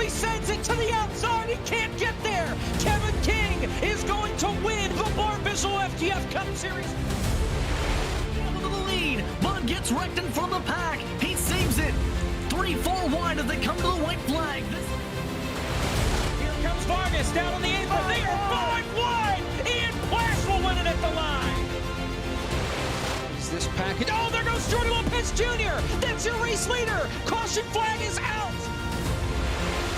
he sends it to the outside. He can't get there. Kevin King is going to win the Barr FTF Cup Series. Into the lead. Bud gets wrecked in front of the pack. He saves it. 3-4 wide as they come to the white flag. Here comes Vargas down on the apron. They are 5 wide. Ian Plash will win it at the line. Is this package? Oh, there goes Jordan Lopez Jr. That's your race leader. Caution flag is out.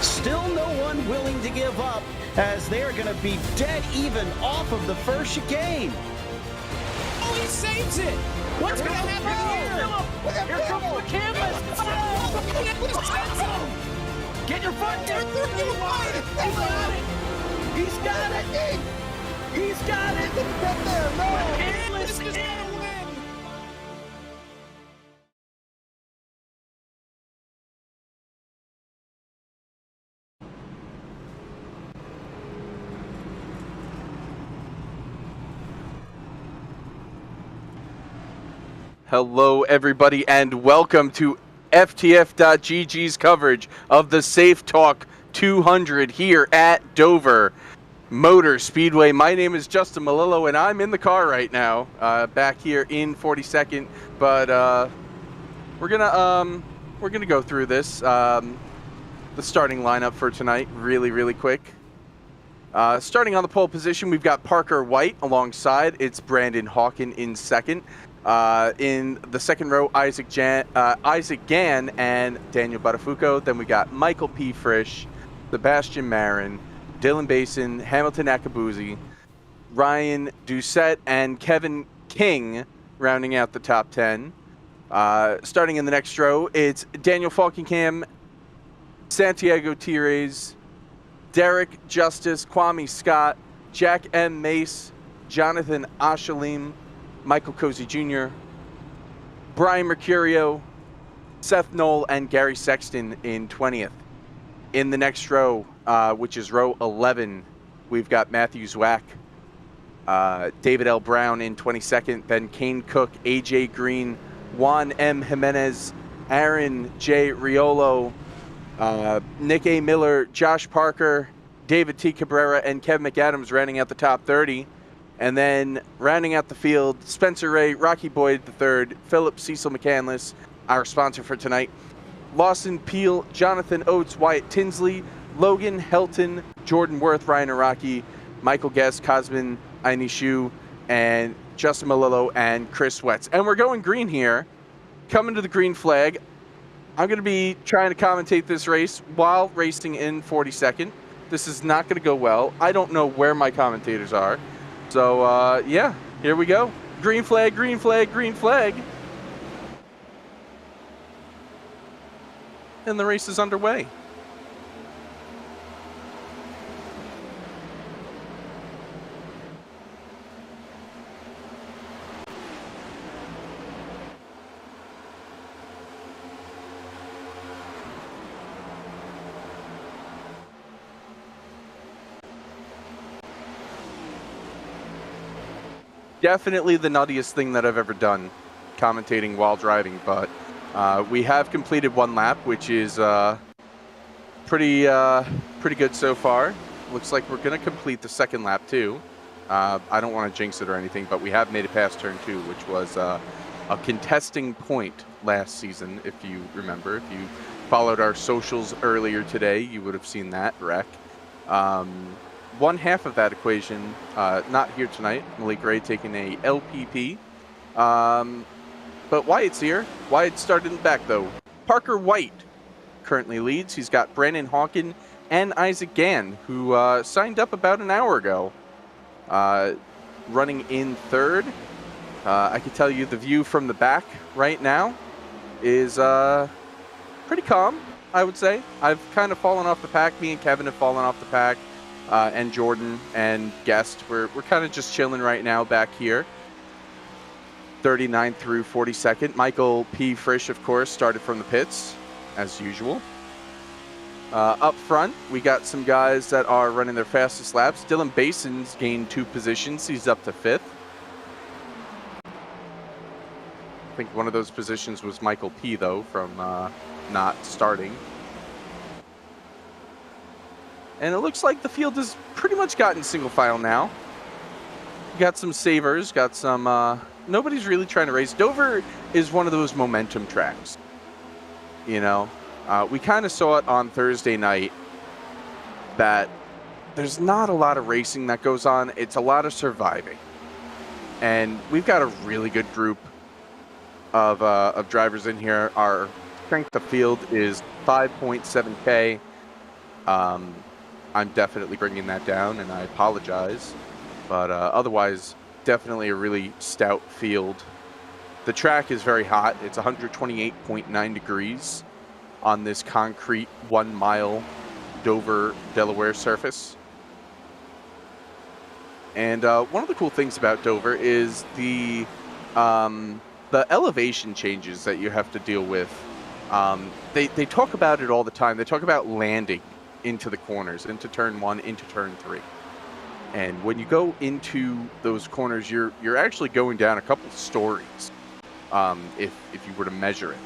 Still no one willing to give up as they're going to be dead even off of the first chicane. Oh, he saves it. What's going to happen here? Here comes the canvas. Get your foot there. He's got it. He's got it. Get there. No. Canvas is in. Hello, everybody, and welcome to FTF.GG's coverage of the Safe Talk 200 here at Dover Motor Speedway. My name is Justin Malillo, and I'm in the car right now, back here in 42nd. But we're gonna go through this, the starting lineup for tonight, really quick. Starting on the pole position, we've got Parker White alongside. It's Brandon Hawken in second. In the second row, Isaac Gann and Daniel Buttafuoco. Then we got Michael P. Frisch, Sebastian Marin, Dylan Basin, Hamilton Akabuzi, Ryan Doucette, and Kevin King rounding out the top 10. Starting in the next row, it's Daniel Falkenham, Santiago Tires, Derek Justice, Kwame Scott, Jack M. Mace, Jonathan Ashalim, Michael Cozy Jr., Brian Mercurio, Seth Knoll, and Gary Sexton in 20th. In the next row, which is row 11, we've got Matthew Zwack, David L. Brown in 22nd, then Kane Cook, AJ Green, Juan M. Jimenez, Aaron J. Riolo, Nick A. Miller, Josh Parker, David T. Cabrera, and Kevin McAdams rounding out the top 30. And then rounding out the field, Spencer Ray, Rocky Boyd III, Philip Cecil McCandless, our sponsor for tonight, Lawson Peel, Jonathan Oates, Wyatt Tinsley, Logan Helton, Jordan Worth, Ryan Araki, Michael Guest, Cosmin Ainishu, and Justin Malillo, and Chris Wetz. And we're going green here, coming to the green flag. I'm going to be trying to commentate this race while racing in 42nd. This is not going to go well. I don't know where my commentators are. So, yeah, here we go. Green flag, green flag, green flag. And the race is underway. Definitely the nuttiest thing that I've ever done, commentating while driving, but we have completed one lap, which is pretty good so far. Looks like we're going to complete the second lap too. I don't want to jinx it or anything, but we have made it past turn 2, which was a contesting point last season, if you remember. If you followed our socials earlier today, you would have seen that wreck. One half of that equation, not here tonight. Malik Ray taking a LPP. But Wyatt's here. Wyatt started in the back, though. Parker White currently leads. He's got Brandon Hawken and Isaac Gann, who signed up about an hour ago, running in third. I can tell you the view from the back right now is pretty calm, I would say. I've kind of fallen off the pack. Me and Kevin have fallen off the pack. And Jordan and Guest, we're kind of just chilling right now back here. 39 through 42nd. Michael P. Frisch, of course, started from the pits, as usual. Up front, we got some guys that are running their fastest laps. Dylan Basin's gained 2 positions. He's up to 5th. I think one of those positions was Michael P., though, from not starting. And it looks like the field has pretty much gotten single file now. Got some savers, got some, nobody's really trying to race. Dover is one of those momentum tracks. You know, we kind of saw it on Thursday night that there's not a lot of racing that goes on. It's a lot of surviving. And we've got a really good group of drivers in here. Our strength of field is 5.7K. I'm definitely bringing that down, and I apologize. But otherwise, definitely a really stout field. The track is very hot. It's 128.9 degrees on this concrete 1 mile Dover, Delaware surface. And one of the cool things about Dover is the elevation changes that you have to deal with. They talk about it all the time. They talk about landing into the corners, into turn 1, into turn 3. And when you go into those corners, you're actually going down a couple stories if you were to measure it.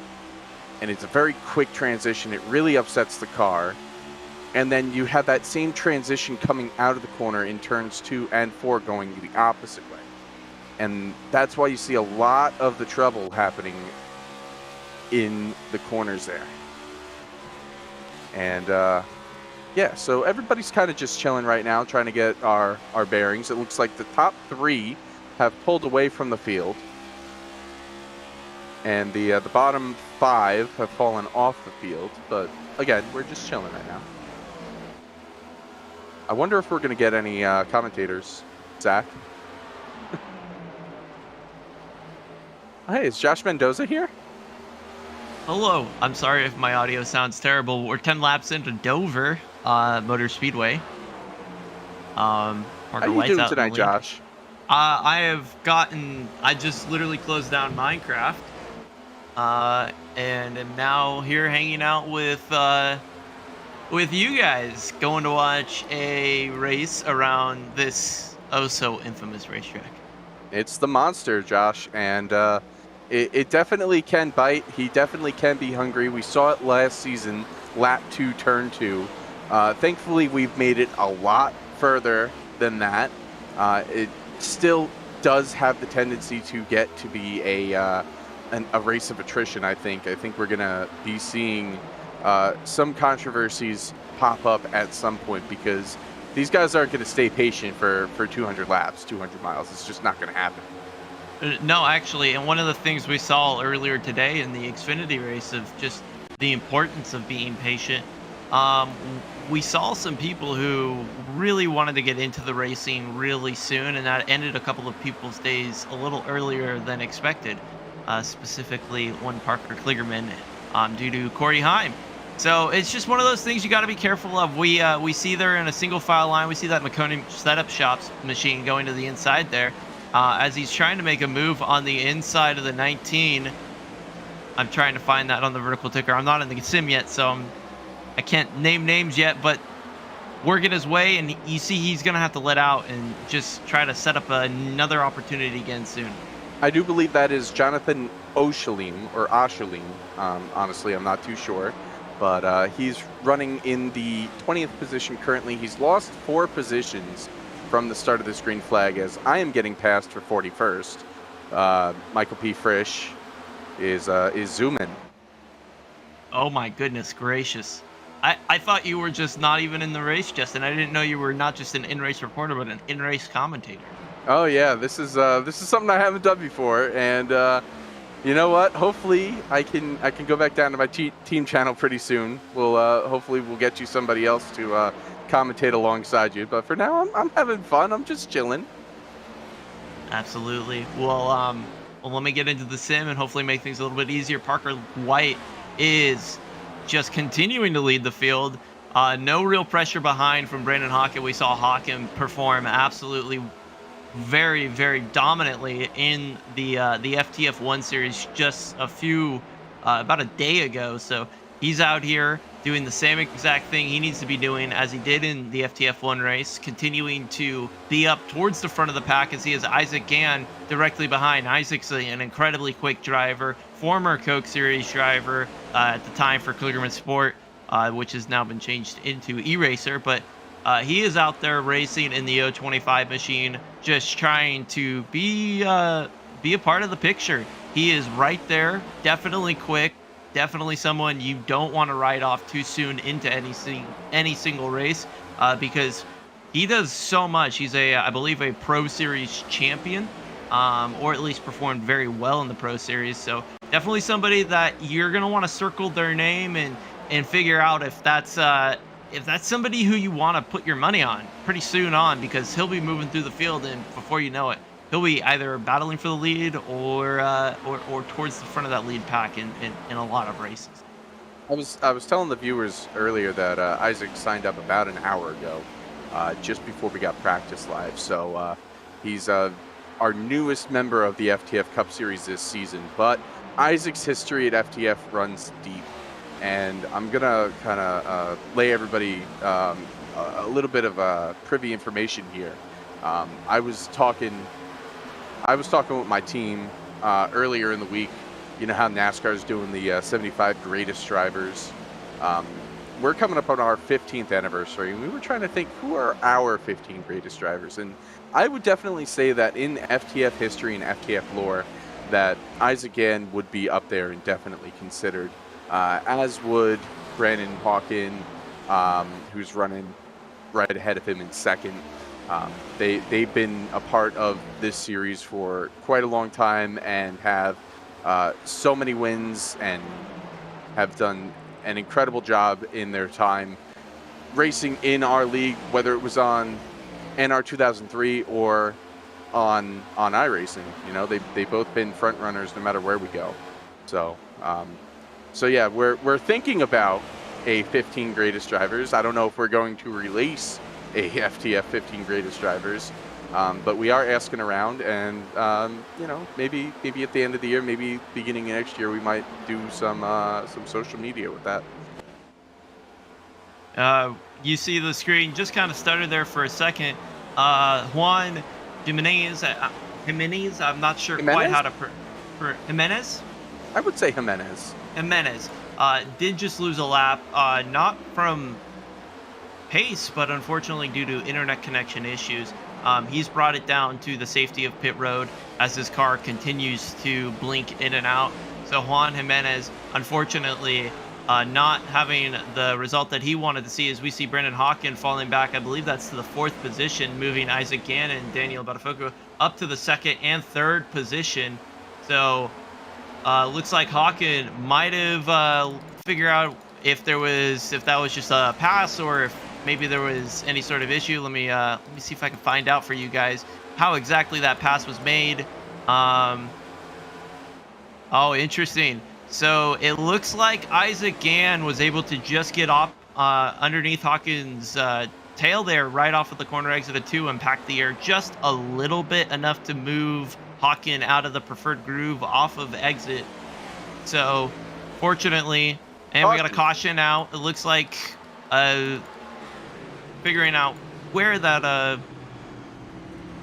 And it's a very quick transition. It really upsets the car. And then you have that same transition coming out of the corner in turns 2 and 4 going the opposite way. And that's why you see a lot of the trouble happening in the corners there. And yeah, so everybody's kind of just chilling right now, trying to get our bearings. It looks like the top 3 have pulled away from the field. And the bottom 5 have fallen off the field. But again, we're just chilling right now. I wonder if we're going to get any commentators, Zach. Hey, is Josh Mendoza here? Hello. I'm sorry if my audio sounds terrible. We're 10 laps into Dover Motor Speedway. How you doing tonight, Josh? I just literally closed down Minecraft. And am now here hanging out with you guys, going to watch a race around this oh-so-infamous racetrack. It's the monster, Josh, and it definitely can bite. He definitely can be hungry. We saw it last season, lap 2, turn 2. Thankfully, we've made it a lot further than that. It still does have the tendency to get to be a race of attrition, I think. I think we're going to be seeing some controversies pop up at some point because these guys aren't going to stay patient for 200 laps, 200 miles. It's just not going to happen. No, actually, and one of the things we saw earlier today in the Xfinity race of just the importance of being patient, we saw some people who really wanted to get into the racing really soon, and that ended a couple of people's days a little earlier than expected, specifically one Parker Kligerman due to Corey Heim. So it's just one of those things you got to be careful of. We see there in a single file line, we see that McConaughey setup shops machine going to the inside there as he's trying to make a move on the inside of the 19. I'm trying to find that on the vertical ticker. I'm not in the sim yet, so I can't name names yet, but working his way, and you see he's going to have to let out and just try to set up another opportunity again soon. I do believe that is Jonathan Oshalim, or Oshalim. Honestly, I'm not too sure. But he's running in the 20th position currently. He's lost 4 positions from the start of this green flag as I am getting passed for 41st. Michael P. Frisch is zooming. Oh my goodness gracious. I thought you were just not even in the race, Justin. I didn't know you were not just an in-race reporter, but an in-race commentator. Oh yeah, this is something I haven't done before, and you know what? Hopefully, I can go back down to my team channel pretty soon. Hopefully we'll get you somebody else to commentate alongside you. But for now, I'm having fun. I'm just chilling. Absolutely. Well, let me get into the sim and hopefully make things a little bit easier. Parker White is just continuing to lead the field. No real pressure behind from Brandon Hawken. We saw Hawken perform absolutely very, very dominantly in the FTF 1 series just about a day ago. So he's out here doing the same exact thing he needs to be doing as he did in the FTF 1 race, continuing to be up towards the front of the pack as he has Isaac Gann directly behind. Isaac's an incredibly quick driver, former Coke Series driver at the time for Kligerman Sport, which has now been changed into eRacer, but He is out there racing in the 025 machine, just trying to be a part of the picture. He is right there, definitely quick, definitely someone you don't want to ride off too soon into any single race, because he does so much. He's I believe, a Pro Series champion, or at least performed very well in the Pro Series. So definitely somebody that you're gonna want to circle their name and figure out if that's somebody who you want to put your money on pretty soon on, because he'll be moving through the field, and before you know it, he'll be either battling for the lead or towards the front of that lead pack in a lot of races. I was telling the viewers earlier that Isaac signed up about an hour ago, just before we got practice live. So he's our newest member of the FTF Cup Series this season. But Isaac's history at FTF runs deep, and I'm gonna kind of lay everybody a little bit of privy information here. I was talking with my team earlier in the week. You know how NASCAR's doing the 75 greatest drivers. We're coming up on our 15th anniversary, and we were trying to think, who are our 15 greatest drivers? And I would definitely say that in FTF history and FTF lore, that Isaac Gann would be up there and definitely considered, as would Brandon Hawken, who's running right ahead of him in second. They've been a part of this series for quite a long time and have so many wins and have done an incredible job in their time racing in our league, whether it was on NR 2003 or on iRacing. You know, they both been front runners no matter where we go. So yeah, we're thinking about a 15 greatest drivers. I don't know if we're going to release a FTF 15 greatest drivers, but we are asking around, and you know, maybe at the end of the year, maybe beginning of next year, we might do some social media with that. You see the screen just kind of started there for a second. Juan Jimenez, I'm not sure quite how to Jimenez? I would say Jimenez. Did just lose a lap, not from pace, but unfortunately due to internet connection issues. He's brought it down to the safety of pit road as his car continues to blink in and out. So Juan Jimenez, unfortunately, not having the result that he wanted to see, as we see Brendan Hawken falling back. I believe that's to the 4th position, moving Isaac Gann and Daniel Batafoco up to the 2nd and 3rd position. So looks like Hawken might have figured out if that was just a pass, or if maybe there was any sort of issue. Let me see if I can find out for you guys how exactly that pass was made. Oh, interesting. So it looks like Isaac Gann was able to just get off underneath Hawkins' tail there, right off of the corner exit of 2, and pack the air just a little bit, enough to move Hawken out of the preferred groove off of exit. So fortunately, and we got a caution out. It looks like figuring out where that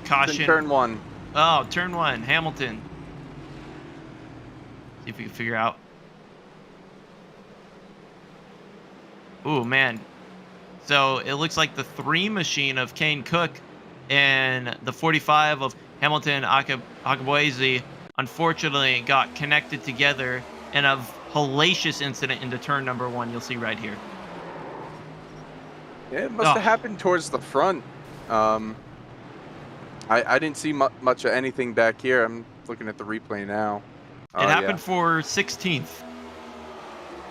caution. Turn 1. Oh, turn 1, Hamilton. See if we can figure out. Ooh, man. So it looks like the 3 machine of Kane Cook and the 45 of Hamilton Akabuezi unfortunately got connected together in a hellacious incident into turn number 1. You'll see right here. Yeah, it must have happened towards the front. I didn't see much of anything back here. I'm looking at the replay now. It happened for 16th.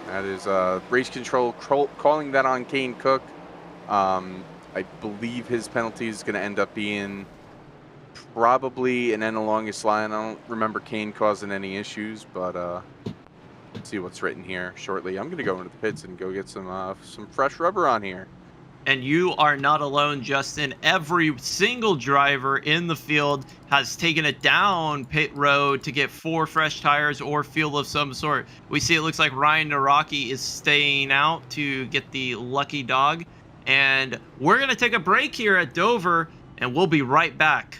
That is race control calling that on Kane Cook. I believe his penalty is going to end up being probably an end of longest line. I don't remember Kane causing any issues, but let's see what's written here shortly. I'm going to go into the pits and go get some fresh rubber on here. And you are not alone, Justin. Every single driver in the field has taken it down pit road to get 4 fresh tires or fuel of some sort. We see it looks like Ryan Naraki is staying out to get the lucky dog. And we're going to take a break here at Dover, and we'll be right back.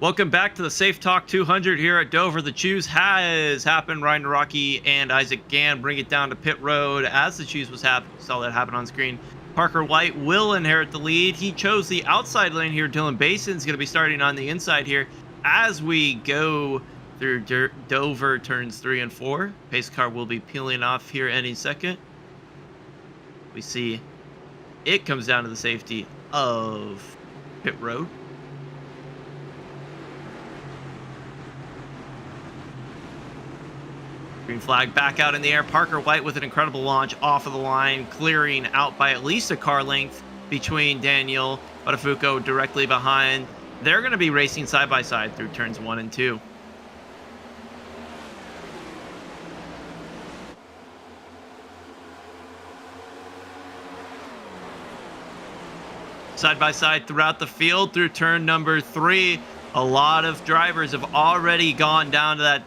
Welcome back to the Safe Talk 200 here at Dover. The choose has happened. Ryan Rocky and Isaac Gann bring it down to pit road as the choose was happening. Saw that happen on screen. Parker White will inherit the lead. He chose the outside lane here. Dylan Bason's going to be starting on the inside here as we go through Dover turns 3 and 4. Pace car will be peeling off here any second. We see it comes down to the safety of pit road. Green flag back out in the air. Parker White with an incredible launch off of the line, clearing out by at least a car length between Daniel Botafuco directly behind. They're going to be racing side by side through turns 1 and 2. Side by side throughout the field through turn number 3. A lot of drivers have already gone down to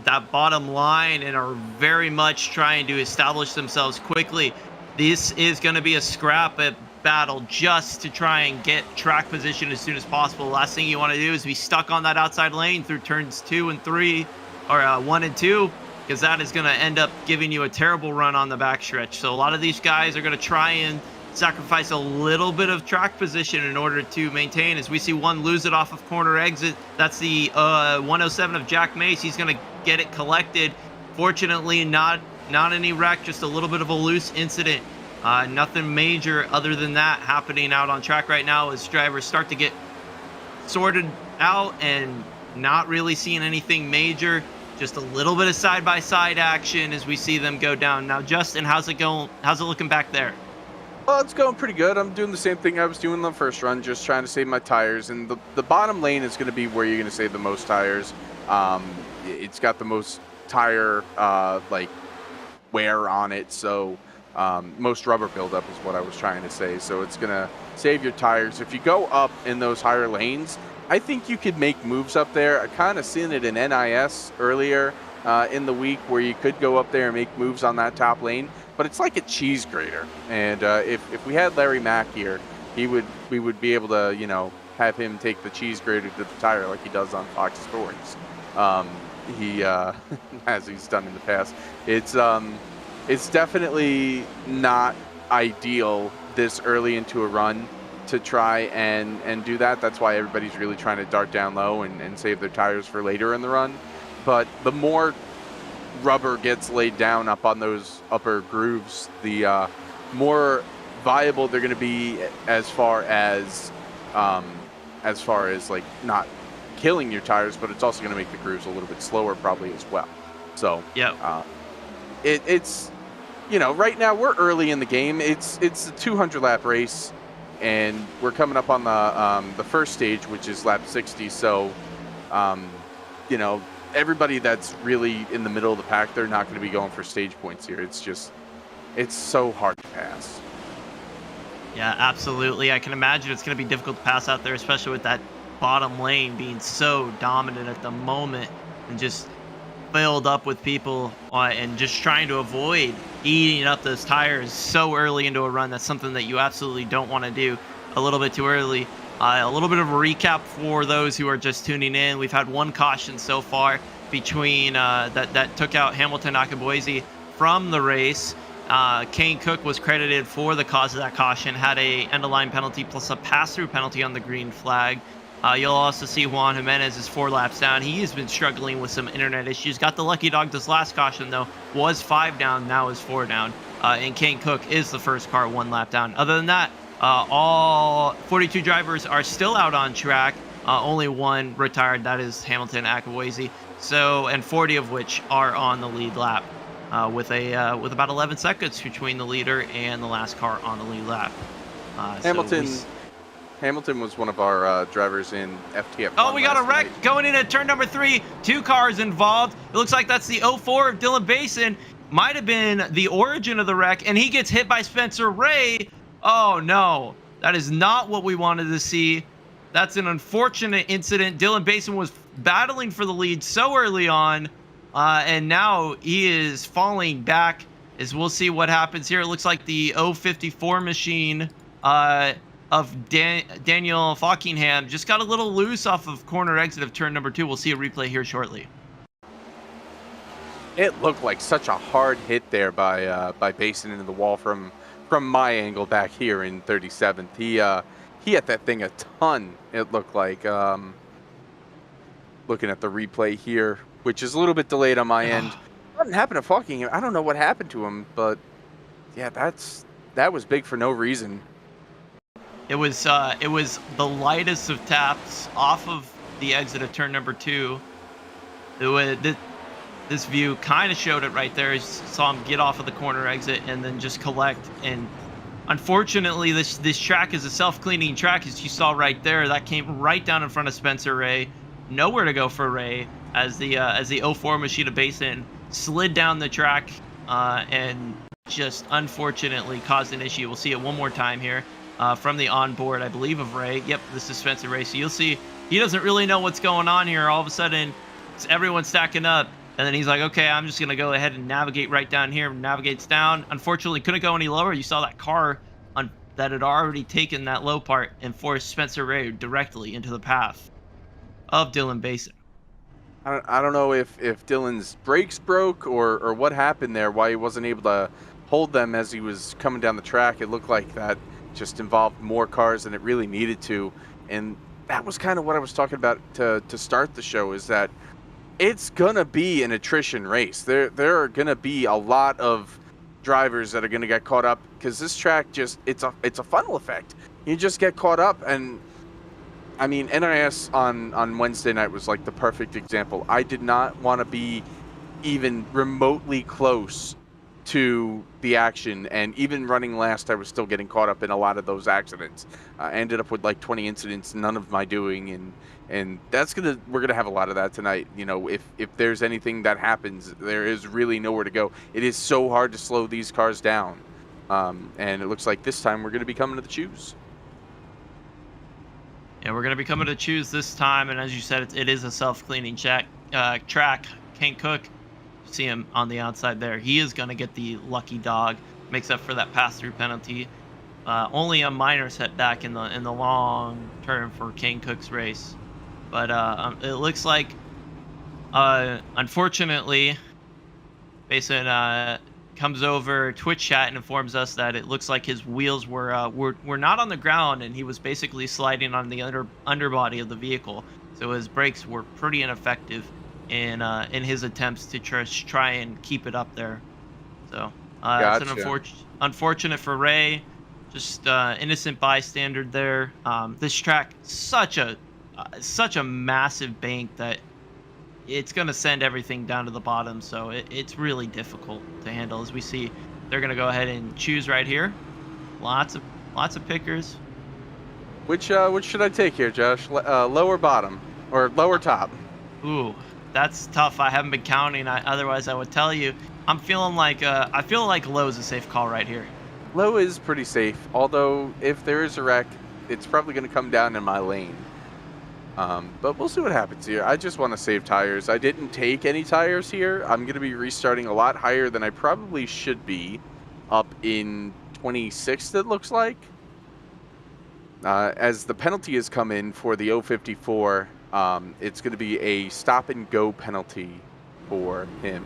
that bottom line and are very much trying to establish themselves quickly. This is going to be a scrap battle just to try and get track position as soon as possible. Last thing you want to do is be stuck on that outside lane through turns 2 and 3, or 1 and 2, because that is going to end up giving you a terrible run on the backstretch. So a lot of these guys are going to try and sacrifice a little bit of track position in order to maintain. As we see one lose it off of corner exit, that's the 107 of Jack Mace. He's going to get it collected. Fortunately, not any wreck, just a little bit of a loose incident. Nothing major other than that happening out on track right now as drivers start to get sorted out and not really seeing anything major. Just a little bit of side-by-side action as we see them go down. Now, Justin, how's it going? How's it looking back there? Well, it's going pretty good. I'm doing the same thing I was doing the first run, just trying to save my tires. And the bottom lane is going to be where you're going to save the most tires. It's got the most tire like wear on it, so most rubber buildup is what I was trying to say. So it's going to save your tires. If you go up in those higher lanes, I think you could make moves up there. I kind of seen it in NIS earlier in the week where you could go up there and make moves on that top lane. But it's like a cheese grater, and if we had Larry Mack here, we would be able to, you know, have him take the cheese grater to the tire like he does on Fox Sports. He as he's done in the past. It's definitely not ideal this early into a run to try and do that. That's why everybody's really trying to dart down low and save their tires for later in the run. But the more rubber gets laid down up on those upper grooves, the more viable they're going to be as far as like not killing your tires, but it's also going to make the grooves a little bit slower probably as well. So yeah, it's, you know, right now we're early in the game. It's a 200 lap race, and we're coming up on the first stage, which is lap 60. So you know, everybody that's really in the middle of the pack, they're not going to be going for stage points here. It's so hard to pass. Yeah, absolutely. I can imagine it's going to be difficult to pass out there, especially with that bottom lane being so dominant at the moment and just filled up with people and just trying to avoid eating up those tires so early into a run. That's something that you absolutely don't want to do a little bit too early. A little bit of a recap for those who are just tuning in. We've had one caution so far between that took out Hamilton Akaboise from the race. Kane Cook was credited for the cause of that caution, had a end-of-line penalty plus a pass-through penalty on the green flag. You'll also see Juan Jimenez is 4 laps down. He has been struggling with some internet issues. Got the lucky dog this last caution, though. Was 5 down, now is 4 down. And Kane Cook is the first car 1 lap down. Other than that, all 42 drivers are still out on track. Only 1 retired, that is Hamilton Akaboise. So, and 40 of which are on the lead lap, with about 11 seconds between the leader and the last car on the lead lap. Hamilton was one of our drivers in FTF. Oh, we got a wreck going in at turn number 3. 2 cars involved. It looks like that's the 04 of Dylan Basin. Might have been the origin of the wreck, and he gets hit by Spencer Ray. Oh no, that is not what we wanted to see. That's an unfortunate incident. Dylan Basin was battling for the lead so early on, and now he is falling back. As we'll see what happens here. It looks like the 054 machine of of Daniel Falkingham just got a little loose off of corner exit of turn number 2. We'll see a replay here shortly. It looked like such a hard hit there by Basin into the wall from my angle back here in 37th. He hit that thing a ton, it looked like. Looking at the replay here, which is a little bit delayed on my end. What happened to Falkingham? I don't know what happened to him, but yeah, that was big for no reason. It was the lightest of taps off of the exit of turn number 2. This view kind of showed it right there. You saw him get off of the corner exit and then just collect. And unfortunately, this track is a self-cleaning track, as you saw right there. That came right down in front of Spencer Ray. Nowhere to go for Ray as the 04 Machida Basin slid down the track and just unfortunately caused an issue. We'll see it one more time here from the onboard, I believe, of Ray. Yep, this is Spencer Ray. So you'll see he doesn't really know what's going on here. All of a sudden, everyone's stacking up. And then he's like, okay, I'm just going to go ahead and navigate right down here. Navigates down. Unfortunately, couldn't go any lower. You saw that car that had already taken that low part and forced Spencer Ray directly into the path of Dylan Basin. I don't know if Dylan's brakes broke or what happened there, why he wasn't able to hold them as he was coming down the track. It looked like that just involved more cars than it really needed to. And that was kind of what I was talking about to start the show, is that it's gonna be an attrition race. There are gonna be a lot of drivers that are gonna get caught up, because this track it's a funnel effect. You just get caught up. And I mean, NIS on Wednesday night was like the perfect example. I did not want to be even remotely close to the action, and even running last, I was still getting caught up in a lot of those accidents. I ended up with like 20 incidents, none of my doing, and we're gonna have a lot of that tonight. You know, if there's anything that happens, there is really nowhere to go. It is so hard to slow these cars down, and it looks like this time we're gonna be coming to the choose. Yeah, we're gonna be coming to choose this time, and as you said, it is a self-cleaning track. Kane Cook, see him on the outside there. He is gonna get the lucky dog, makes up for that pass-through penalty. Only a minor setback in the long term for Kane Cook's race, but it looks like, unfortunately, Basin comes over Twitch chat and informs us that it looks like his wheels were not on the ground, and he was basically sliding on the underbody of the vehicle. So his brakes were pretty ineffective in his attempts to try and keep it up there. So Gotcha. it's an unfortunate for Ray, just innocent bystander there. This track, such a massive bank that it's going to send everything down to the bottom, so it's really difficult to handle. As we see, they're going to go ahead and choose right here. Lots of pickers. Which should I take here, Josh? Lower bottom or lower top? Ooh, that's tough. I haven't been counting. Otherwise, I would tell you. I feel like low is a safe call right here. Low is pretty safe, although if there is a wreck, it's probably going to come down in my lane. But we'll see what happens here. I just want to save tires. I didn't take any tires here. I'm going to be restarting a lot higher than I probably should be, up in 26th, it looks like. As the penalty has come in for the 054, it's going to be a stop-and-go penalty for him.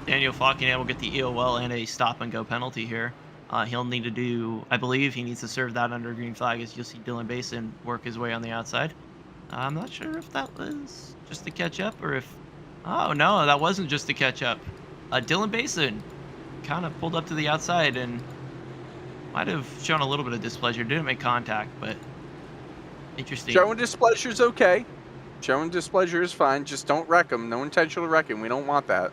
Daniel Falkingham will get the EOL and a stop-and-go penalty here. He'll need to do, I believe he needs to serve that under green flag, as you'll see Dylan Basin work his way on the outside. I'm not sure if that was just to catch up, or if... Oh, no, that wasn't just to catch up. Dylan Basin kind of pulled up to the outside and might have shown a little bit of displeasure. Didn't make contact, but interesting. Showing displeasure is okay. Showing displeasure is fine. Just don't wreck him. No intentional wrecking. We don't want that.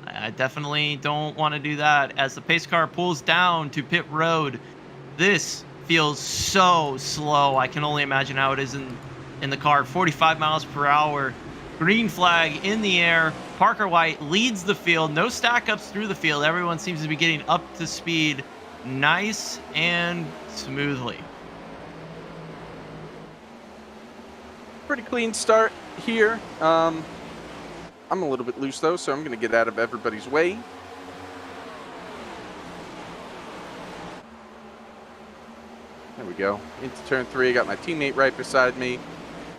I definitely don't want to do that. As the pace car pulls down to pit road, this feels so slow. I can only imagine how it is in the car. 45 miles per hour. Green flag in the air. Parker White leads the field. No stack ups through the field. Everyone seems to be getting up to speed nice and smoothly. Pretty clean start here. I'm a little bit loose though, so I'm going to get out of everybody's way. There we go. Into turn 3. I got my teammate right beside me.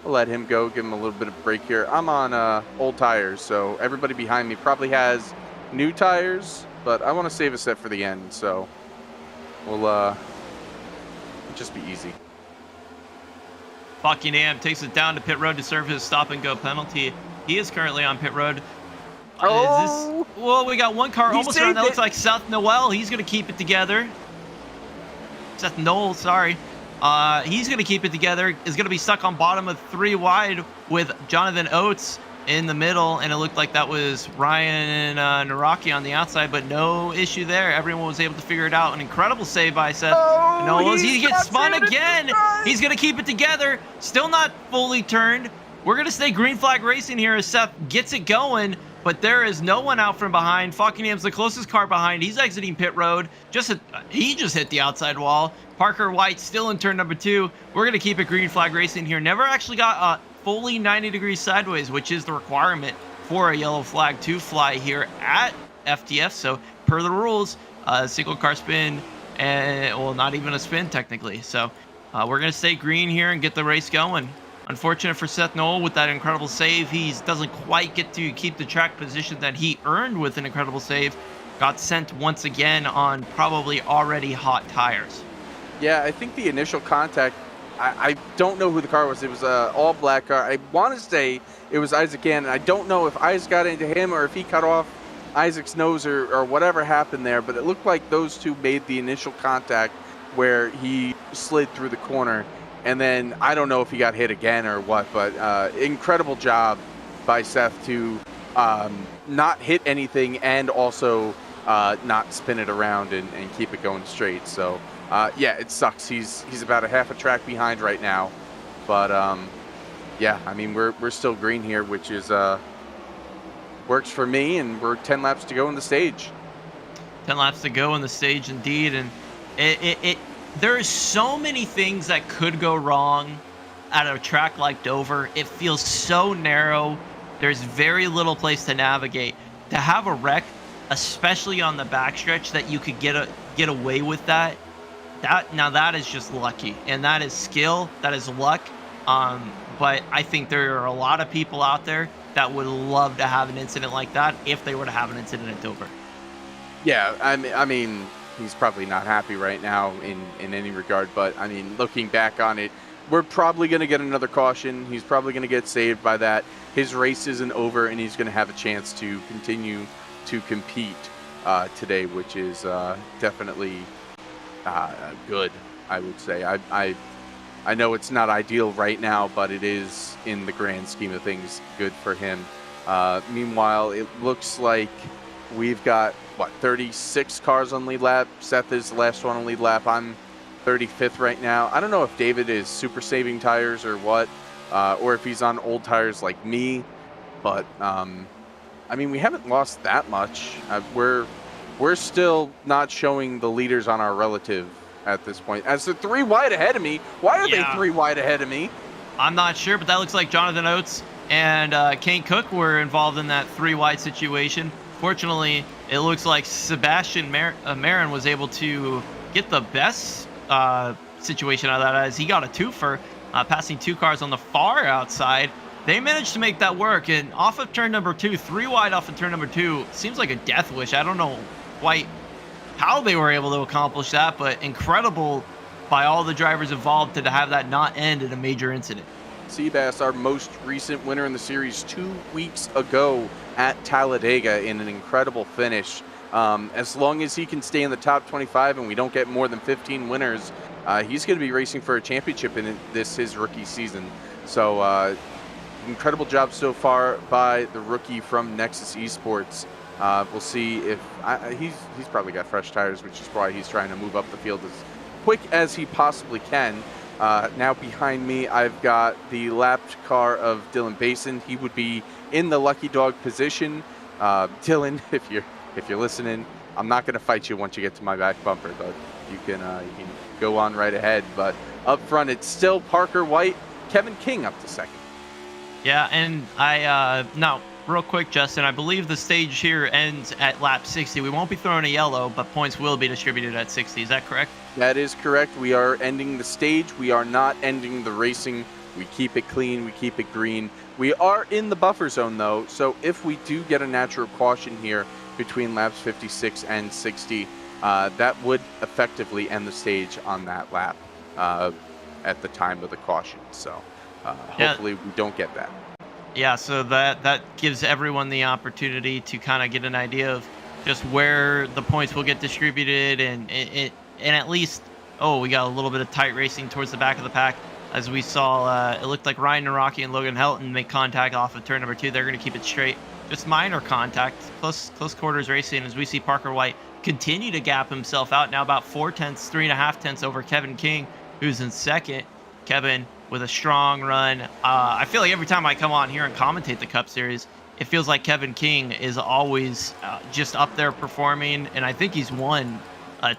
I'll let him go, give him a little bit of break here. I'm on old tires, so everybody behind me probably has new tires, but I want to save a set for the end, so we'll just be easy. Buckingham takes it down to pit road to serve his stop and go penalty. He is currently on pit road. Oh! Well, we got one car He almost around. saved That looks it. like Seth Noel. He's going to keep it together. Seth Noel, sorry. He's going to keep it together. Is going to be stuck on bottom of 3 wide with Jonathan Oates in the middle, and it looked like that was Ryan Naraki on the outside, but no issue there. Everyone was able to figure it out. An incredible save by Seth Noel as he gets spun again. He's going to keep it together. Still not fully turned. We're going to stay green flag racing here as Seth gets it going, but there is no one out from behind. Buckingham's the closest car behind. He's exiting pit road. He just hit the outside wall. Parker White still in turn number 2. We're going to keep it green flag racing here. Never actually got fully 90 degrees sideways, which is the requirement for a yellow flag to fly here at FTF. So per the rules, single car spin, and well, not even a spin technically. So we're going to stay green here and get the race going. Unfortunate for Seth Noel with that incredible save. He doesn't quite get to keep the track position that he earned with an incredible save. Got sent once again on probably already hot tires. Yeah, I think the initial contact, I don't know who the car was. It was an all-black car. I want to say it was Isaac Gannon. I don't know if Isaac got into him or if he cut off Isaac's nose or whatever happened there, but it looked like those two made the initial contact where he slid through the corner. And then I don't know if he got hit again or what, but incredible job by Seth to not hit anything and also not spin it around and keep it going straight. So yeah, it sucks. He's about a half a track behind right now, but yeah, I mean we're still green here, which is works for me, and we're 10 laps to go in the stage. 10 laps to go in the stage, indeed, and there are so many things that could go wrong at a track like Dover. It feels so narrow. There's very little place to navigate. To have a wreck, especially on the backstretch, that you could get away with that is just lucky, and that is skill, that is luck. But I think there are a lot of people out there that would love to have an incident like that if they were to have an incident at Dover. Yeah, I mean he's probably not happy right now in any regard, but I mean, looking back on it, we're probably going to get another caution. He's probably going to get saved by that. His race isn't over, and he's going to have a chance to continue to compete today, which is definitely good, I would say. I know it's not ideal right now, but it is, in the grand scheme of things, good for him. Meanwhile, it looks like we've got 36 cars on lead lap. Seth is the last one on lead lap. I'm 35th right now. I don't know if David is super saving tires or what, or if he's on old tires like me, but I mean, we haven't lost that much. We're still not showing the leaders on our relative at this point. As they're 3 wide ahead of me. Why are they 3 wide ahead of me? I'm not sure, but that looks like Jonathan Oates and Kane Cook were involved in that 3 wide situation. Fortunately, it looks like Sebastian Marin was able to get the best situation out of that, as he got a twofer, passing 2 cars on the far outside. They managed to make that work, and off of turn number 2, 3 wide off of turn number 2, seems like a death wish. I don't know quite how they were able to accomplish that, but incredible by all the drivers involved to have that not end in a major incident. Seabass, our most recent winner in the series 2 weeks ago at Talladega in an incredible finish. As long as he can stay in the top 25 and we don't get more than 15 winners, he's going to be racing for a championship in his rookie season. So incredible job so far by the rookie from Nexus Esports. We'll see if he's probably got fresh tires, which is why he's trying to move up the field as quick as he possibly can. Now behind me, I've got the lapped car of Dylan Basin. He would be in the lucky dog position. Dylan, if you're listening, I'm not going to fight you once you get to my back bumper, but you can go on right ahead. But up front, it's still Parker White, Kevin King up to second. Yeah, and now real quick, Justin. I believe the stage here ends at lap 60. We won't be throwing a yellow, but points will be distributed at 60. Is that correct? That is correct. We are ending the stage. We are not ending the racing. We keep it clean. We keep it green. We are in the buffer zone, though, so if we do get a natural caution here between laps 56 and 60, that would effectively end the stage on that lap at the time of the caution. So hopefully we don't get that. Yeah, so that gives everyone the opportunity to kind of get an idea of just where the points will get distributed, and at least, we got a little bit of tight racing towards the back of the pack. As we saw, it looked like Ryan Naraki and Logan Helton make contact off of turn number 2. They're going to keep it straight. Just minor contact, close quarters racing, as we see Parker White continue to gap himself out, now about 3.5 tenths over Kevin King, who's in second. Kevin with a strong run. I feel like every time I come on here and commentate the Cup Series, it feels like Kevin King is always just up there performing, and I think he's won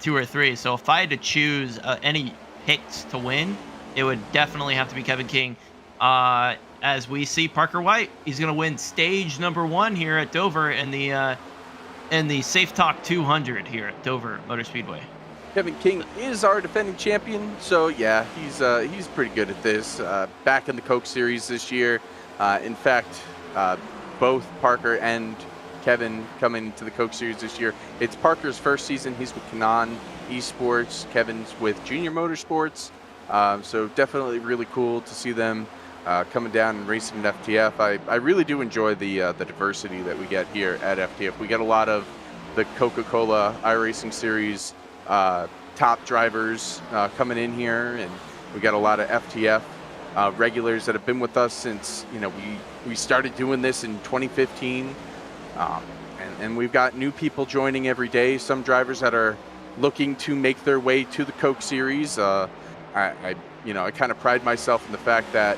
2 or 3. So if I had to choose any picks to win, it would definitely have to be Kevin King. As we see Parker White, he's going to win stage number 1 here at Dover in the Safe Talk 200 here at Dover Motor Speedway. Kevin King is our defending champion, so yeah, he's pretty good at this. Back in the Coke Series this year. In fact, both Parker and Kevin coming into the Coke Series this year. It's Parker's first season. He's with Canon Esports. Kevin's with Junior Motorsports. So definitely really cool to see them coming down and racing at FTF. I really do enjoy the diversity that we get here at FTF. We get a lot of the Coca-Cola iRacing Series top drivers coming in here, and we got a lot of FTF regulars that have been with us since we started doing this in 2015, and we've got new people joining every day. Some drivers that are looking to make their way to the Coke Series. I kind of pride myself in the fact that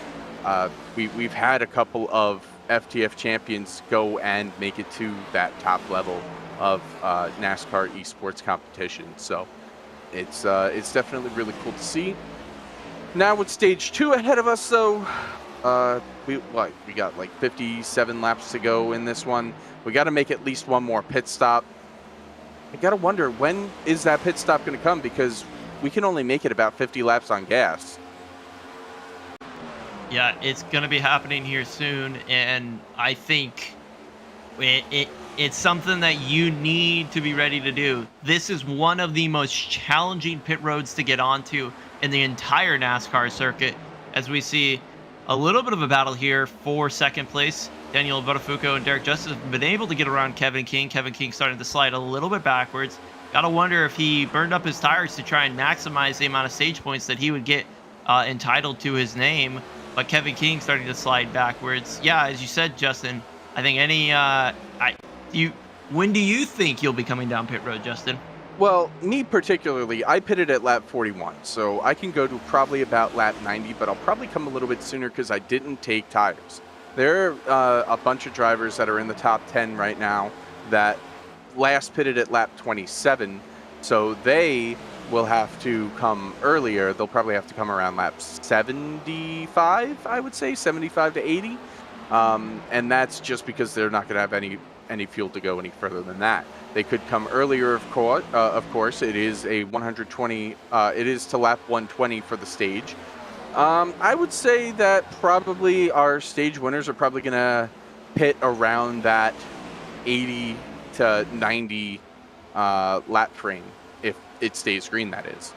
we've had a couple of FTF champions go and make it to that top level of NASCAR esports competition. So it's definitely really cool to see. Now with stage 2 ahead of us, though, we got like 57 laps to go in this one. We got to make at least one more pit stop. I got to wonder, when is that pit stop going to come, because we can only make it about 50 laps on gas. Yeah, it's going to be happening here soon, and I think it's something that you need to be ready to do. This is one of the most challenging pit roads to get onto in the entire NASCAR circuit, as we see a little bit of a battle here for second place. Daniel Botafuco and Derek Justice have been able to get around Kevin King. Kevin King starting to slide a little bit backwards. Gotta wonder if he burned up his tires to try and maximize the amount of stage points that he would get entitled to his name. But Kevin King starting to slide backwards. Yeah, as you said, Justin, I think when do you think you'll be coming down pit road, Justin? Well, me particularly, I pitted at lap 41, so I can go to probably about lap 90, but I'll probably come a little bit sooner because I didn't take tires. There are a bunch of drivers that are in the top 10 right now that last pitted at lap 27, so they will have to come earlier. They'll probably have to come around lap 75, I would say, 75 to 80, and that's just because they're not going to have any fuel to go any further than that. They could come earlier, of course. It is a 120. It is to lap 120 for the stage. I would say that probably our stage winners are probably going to pit around that 80 to 90 lap frame, if it stays green, that is.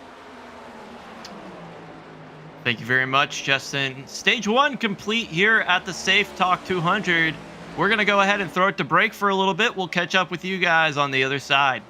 Thank you very much, Justin. Stage 1 complete here at the Safe Talk 200. We're going to go ahead and throw it to break for a little bit. We'll catch up with you guys on the other side.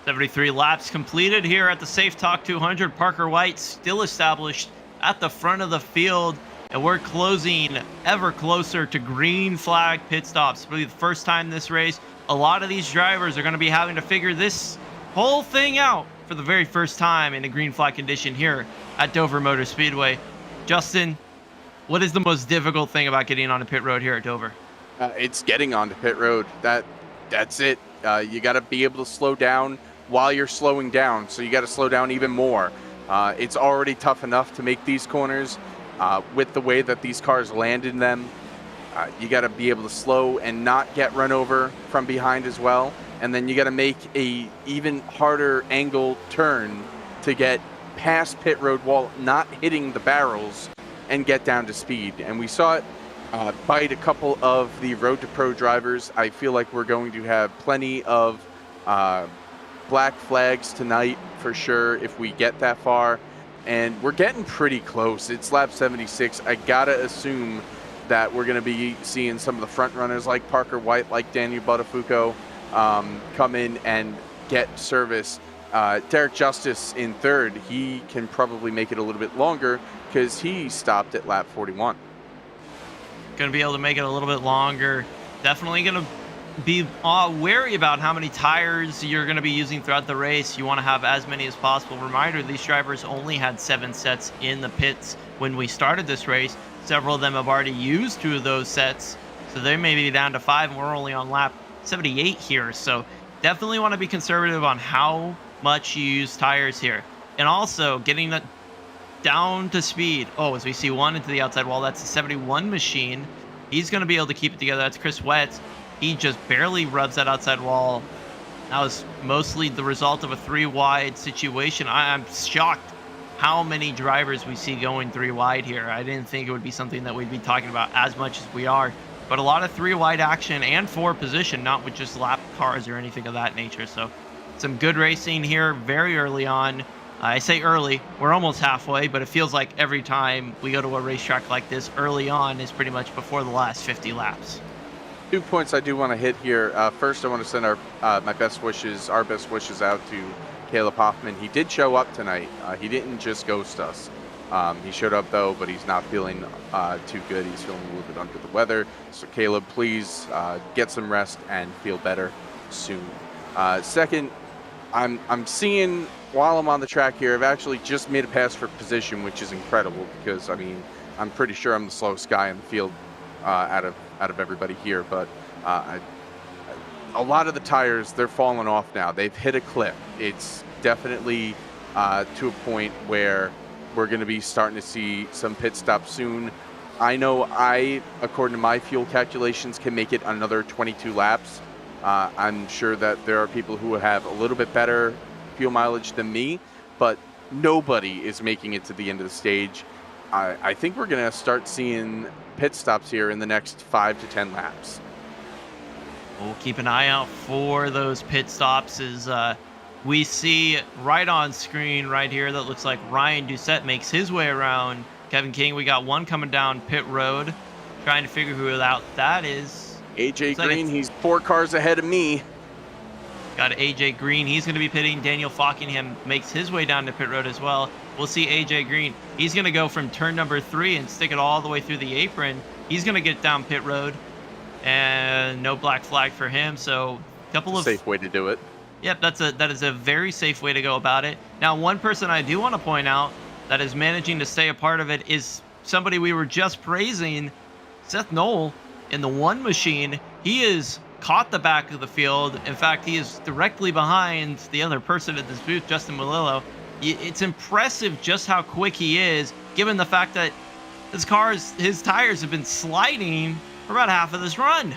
73 laps completed here at the Safe Talk 200. Parker White still established at the front of the field, and we're closing ever closer to green flag pit stops. For the first time this race, a lot of these drivers are going to be having to figure this whole thing out for the very first time in a green flag condition here at Dover Motor Speedway. Justin, what is the most difficult thing about getting on a pit road here at Dover? It's getting onto pit road. That's it. You got to be able to slow down while you're slowing down, so you got to slow down even more. It's already tough enough to make these corners with the way that these cars land in them. You got to be able to slow and not get run over from behind as well, and then you got to make a even harder angle turn to get past pit road while not hitting the barrels and get down to speed. And we saw it bite a couple of the Road to Pro drivers. I feel like we're going to have plenty of black flags tonight for sure if we get that far, and we're getting pretty close. It's lap 76. I gotta assume that we're going to be seeing some of the front runners like Parker White, like Daniel Buttafuoco, come in and get service. Derek Justice in third, he can probably make it a little bit longer because he stopped at lap 41. Going to be able to make it a little bit longer. Definitely going to be wary about how many tires you're going to be using throughout the race. You want to have as many as possible. Reminder, these drivers only had 7 sets in the pits when we started this race. Several of them have already used 2 of those sets, so they may be down to 5, and we're only on lap 78 here. So definitely want to be conservative on how much you use tires here. And also getting that down to speed. Oh, as we see one into the outside wall, that's a 71 machine. He's going to be able to keep it together. That's Chris Wetz. He just barely rubs that outside wall. That was mostly the result of a 3 wide situation. I'm shocked how many drivers we see going 3 wide here. I didn't think it would be something that we'd be talking about as much as we are, but a lot of 3 wide action and 4 position, not with just lap cars or anything of that nature. So some good racing here very early on. I say early, we're almost halfway, but it feels like every time we go to a racetrack like this early on is pretty much before the last 50 laps. 2 points I do want to hit here. First, I want to send our best wishes out to Caleb Hoffman. He did show up tonight. He didn't just ghost us. He showed up though, but he's not feeling too good. He's feeling a little bit under the weather. So Caleb, please get some rest and feel better soon. Second, I'm seeing while I'm on the track here, I've actually just made a pass for position, which is incredible because I mean I'm pretty sure I'm the slowest guy in the field out of everybody here, but a lot of the tires, they're falling off now. They've hit a clip. It's definitely to a point where we're going to be starting to see some pit stops soon. I know according to my fuel calculations, can make it another 22 laps. I'm sure that there are people who have a little bit better fuel mileage than me, but nobody is making it to the end of the stage. I think we're going to start seeing pit stops here in the next 5 to 10 laps. We'll keep an eye out for those pit stops as we see right on screen right here that looks like Ryan Doucette makes his way around Kevin King. We got one coming down pit road, trying to figure who out that is. AJ Green, he's 4 cars ahead of me. Got AJ Green. He's going to be pitting. Daniel Fockingham makes his way down to pit road as well. We'll see AJ Green. He's going to go from turn number 3 and stick it all the way through the apron. He's going to get down pit road, and no black flag for him. So a couple of safe way to do it. Yep, that is a very safe way to go about it. Now, one person I do want to point out that is managing to stay a part of it is somebody we were just praising, Seth Knoll, in the 1 machine. He is caught the back of the field. In fact, he is directly behind the other person at this booth, Justin Malillo. It's impressive just how quick he is, given the fact that his tires have been sliding for about half of this run.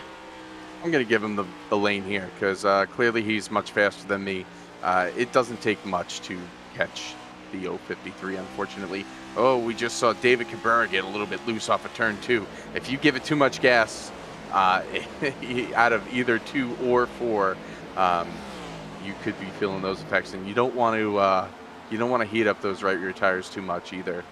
I'm going to give him the lane here because clearly he's much faster than me. It doesn't take much to catch the 053, unfortunately. Oh, we just saw David Cabrera get a little bit loose off of turn 2. If you give it too much gas, out of either 2 or 4, you could be feeling those effects, and you don't want to heat up those right rear tires too much either.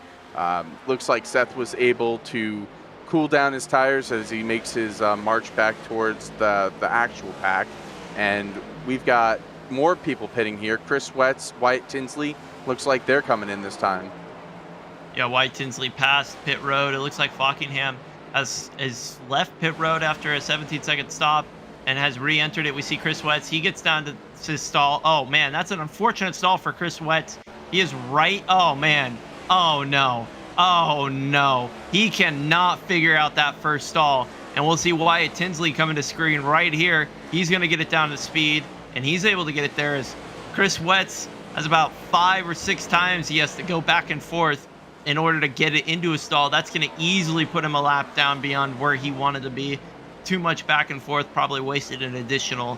Looks like Seth was able to cool down his tires as he makes his march back towards the actual pack, and we've got more people pitting here. Chris Wetz, Wyatt Tinsley, looks like they're coming in this time. Yeah, Wyatt Tinsley passed pit road. It looks like Fockingham has left pit road after a 17-second stop and has re-entered it. We see Chris Wetz. He gets down to stall. Oh, man, that's an unfortunate stall for Chris Wetz. He is right. Oh, man. Oh, no. Oh, no. He cannot figure out that first stall. And we'll see Wyatt Tinsley coming to screen right here. He's going to get it down to speed, and he's able to get it there as Chris Wetz has about 5 or 6 times he has to go back and forth in order to get it into a stall. That's going to easily put him a lap down beyond where he wanted to be. Too much back and forth, probably wasted an additional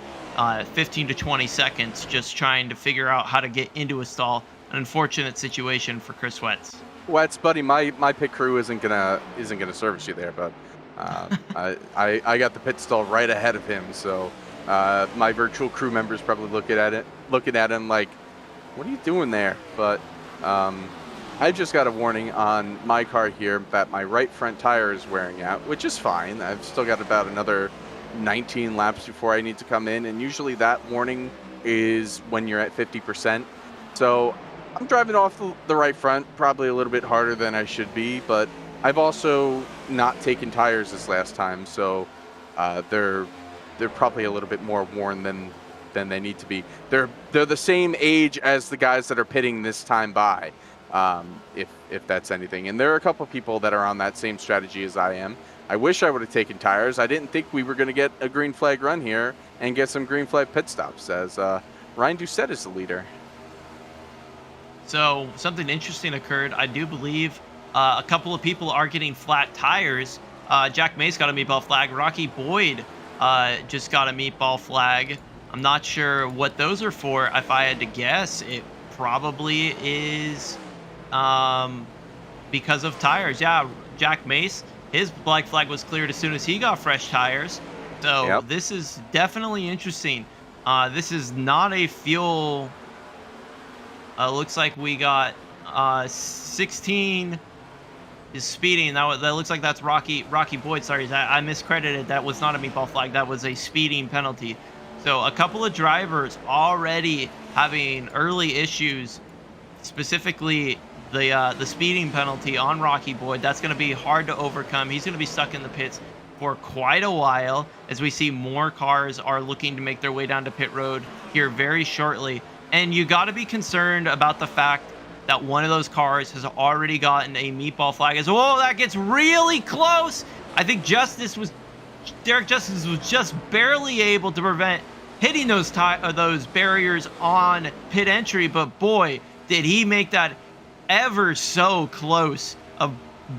15 to 20 seconds just trying to figure out how to get into a stall. An unfortunate situation for Chris Wetz. Wetz, buddy, my pit crew isn't gonna service you there, but I got the pit stall right ahead of him, so my virtual crew members probably looking at him like, what are you doing there? But I just got a warning on my car here that my right front tire is wearing out, which is fine. I've still got about another 19 laps before I need to come in, and usually that warning is when you're at 50%. So I'm driving off the right front, probably a little bit harder than I should be, but I've also not taken tires this last time, so they're probably a little bit more worn than they need to be. They're the same age as the guys that are pitting this time by, if that's anything. And there are a couple people that are on that same strategy as I am. I wish I would have taken tires. I didn't think we were going to get a green flag run here and get some green flag pit stops, as Ryan Doucette is the leader. So something interesting occurred. I do believe a couple of people are getting flat tires. Jack Mace got a meatball flag. Rocky Boyd just got a meatball flag. I'm not sure what those are for. If I had to guess, it probably is because of tires. Yeah, Jack Mace, his black flag was cleared as soon as he got fresh tires. So Yep. This is definitely interesting. This is not a fuel. Looks like we got 16 is speeding. That looks like that's Rocky Boyd. Sorry, I miscredited. That was not a meatball flag. That was a speeding penalty. So a couple of drivers already having early issues, specifically the speeding penalty on Rocky Boyd. That's going to be hard to overcome. He's going to be stuck in the pits for quite a while, as we see more cars are looking to make their way down to pit road here very shortly. And you got to be concerned about the fact that one of those cars has already gotten a meatball flag. As well, that gets really close. I think Derek Justice was just barely able to prevent hitting those barriers on pit entry, but boy, did he make that ever so close of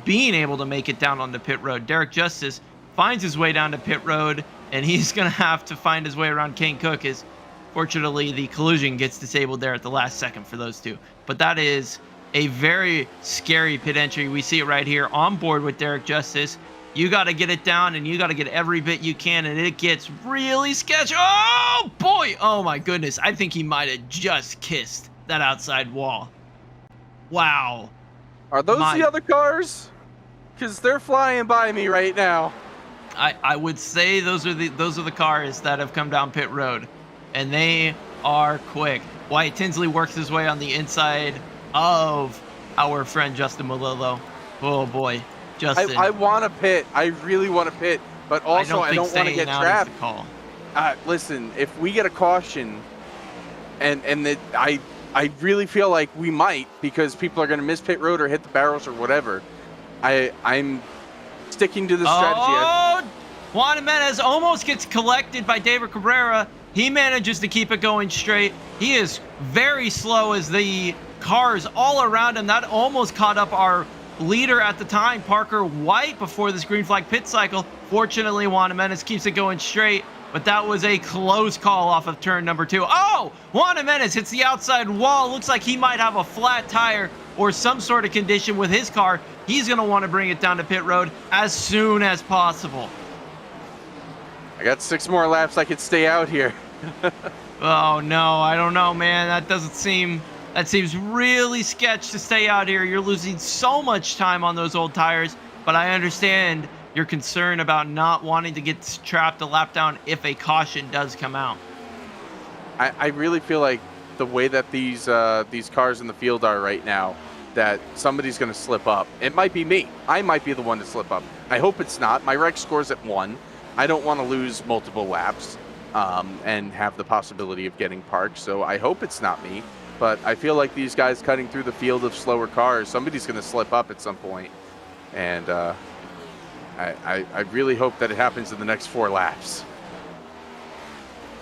being able to make it down on the pit road. Derek Justice finds his way down to pit road, and he's going to have to find his way around Kane Cook. Fortunately, the collision gets disabled there at the last second for those two. But that is a very scary pit entry. We see it right here on board with Derek Justice. You got to get it down, and you got to get every bit you can, and it gets really sketchy. Oh, boy. Oh, my goodness. I think he might have just kissed that outside wall. Wow. Are those the other cars? Because they're flying by me right now. I would say those are the cars that have come down pit road, and they are quick. Wyatt Tinsley works his way on the inside of our friend Justin Malillo. Oh, boy. Justin. I want to pit. I really want to pit, but also I don't want to get trapped. Listen, if we get a caution, and I really feel like we might, because people are going to miss pit road or hit the barrels or whatever. I'm sticking to the strategy. Oh, Juan Jimenez almost gets collected by David Cabrera. He manages to keep it going straight. He is very slow as the cars all around him. That almost caught up our leader at the time, Parker White, before this green flag pit cycle. Fortunately, Juan Jimenez keeps it going straight, but that was a close call off of turn number 2. Oh, Juan Jimenez hits the outside wall. Looks like he might have a flat tire or some sort of condition with his car. He's going to want to bring it down to pit road as soon as possible. I got 6 more laps. I could stay out here. Oh, no, I don't know, man. That seems really sketch to stay out here. You're losing so much time on those old tires, but I understand your concern about not wanting to get trapped a lap down if a caution does come out. I really feel like the way that these cars in the field are right now, that somebody's going to slip up. It might be me. I might be the one to slip up. I hope it's not. My rec score's at 1. I don't want to lose multiple laps and have the possibility of getting parked, so I hope it's not me. But I feel like these guys cutting through the field of slower cars, somebody's going to slip up at some point. And I really hope that it happens in the next 4 laps.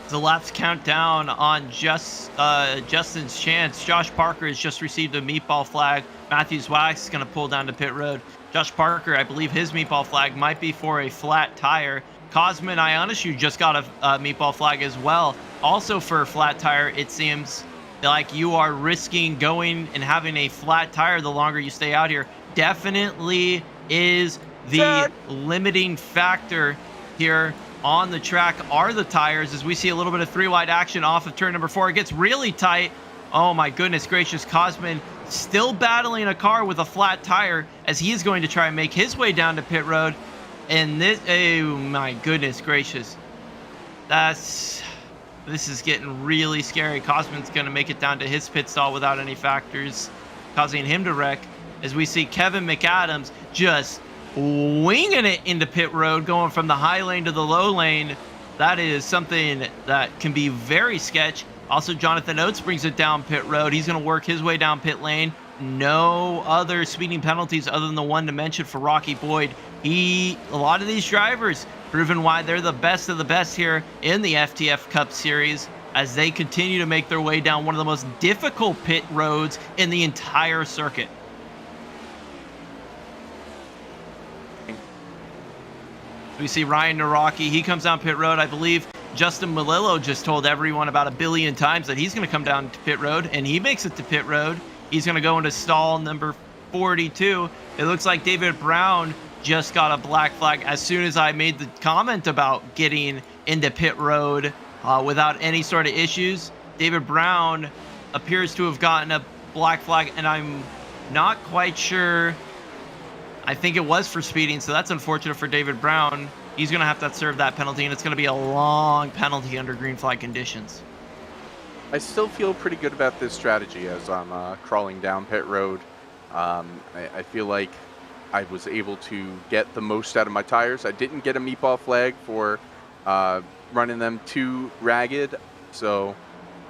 The laps count down on Justin's chance. Josh Parker has just received a meatball flag. Matthews Wax is going to pull down to pit road. Josh Parker, I believe his meatball flag might be for a flat tire. Cosman Ionishu just got a meatball flag as well, also for a flat tire. It seems like you are risking going and having a flat tire the longer you stay out here. Definitely is the limiting factor here on the track are the tires, as we see a little bit of 3-wide action off of turn number 4. It gets really tight. Oh my goodness gracious. Cosman still battling a car with a flat tire as he is going to try and make his way down to pit road. And this, oh my goodness gracious. This is getting really scary. Cosman's going to make it down to his pit stall without any factors, causing him to wreck. As we see Kevin McAdams just winging it into pit road, going from the high lane to the low lane. That is something that can be very sketch. Also, Jonathan Oates brings it down pit road. He's going to work his way down pit lane. No other speeding penalties other than the one to mention for Rocky Boyd. A lot of these drivers proven why they're the best of the best here in the FTF Cup Series as they continue to make their way down one of the most difficult pit roads in the entire circuit. We see Ryan Naraki. He comes down pit road. I believe Justin Malillo just told everyone about 1 billion times that he's going to come down to pit road, and he makes it to pit road. He's going to go into stall number 42. It looks like David Brown just got a black flag as soon as I made the comment about getting into pit road without any sort of issues. David Brown appears to have gotten a black flag, and I'm not quite sure. I think it was for speeding, so that's unfortunate for David Brown. He's going to have to serve that penalty, and it's going to be a long penalty under green flag conditions. I still feel pretty good about this strategy as I'm crawling down pit road. I feel like I was able to get the most out of my tires. I didn't get a meatball flag for running them too ragged, so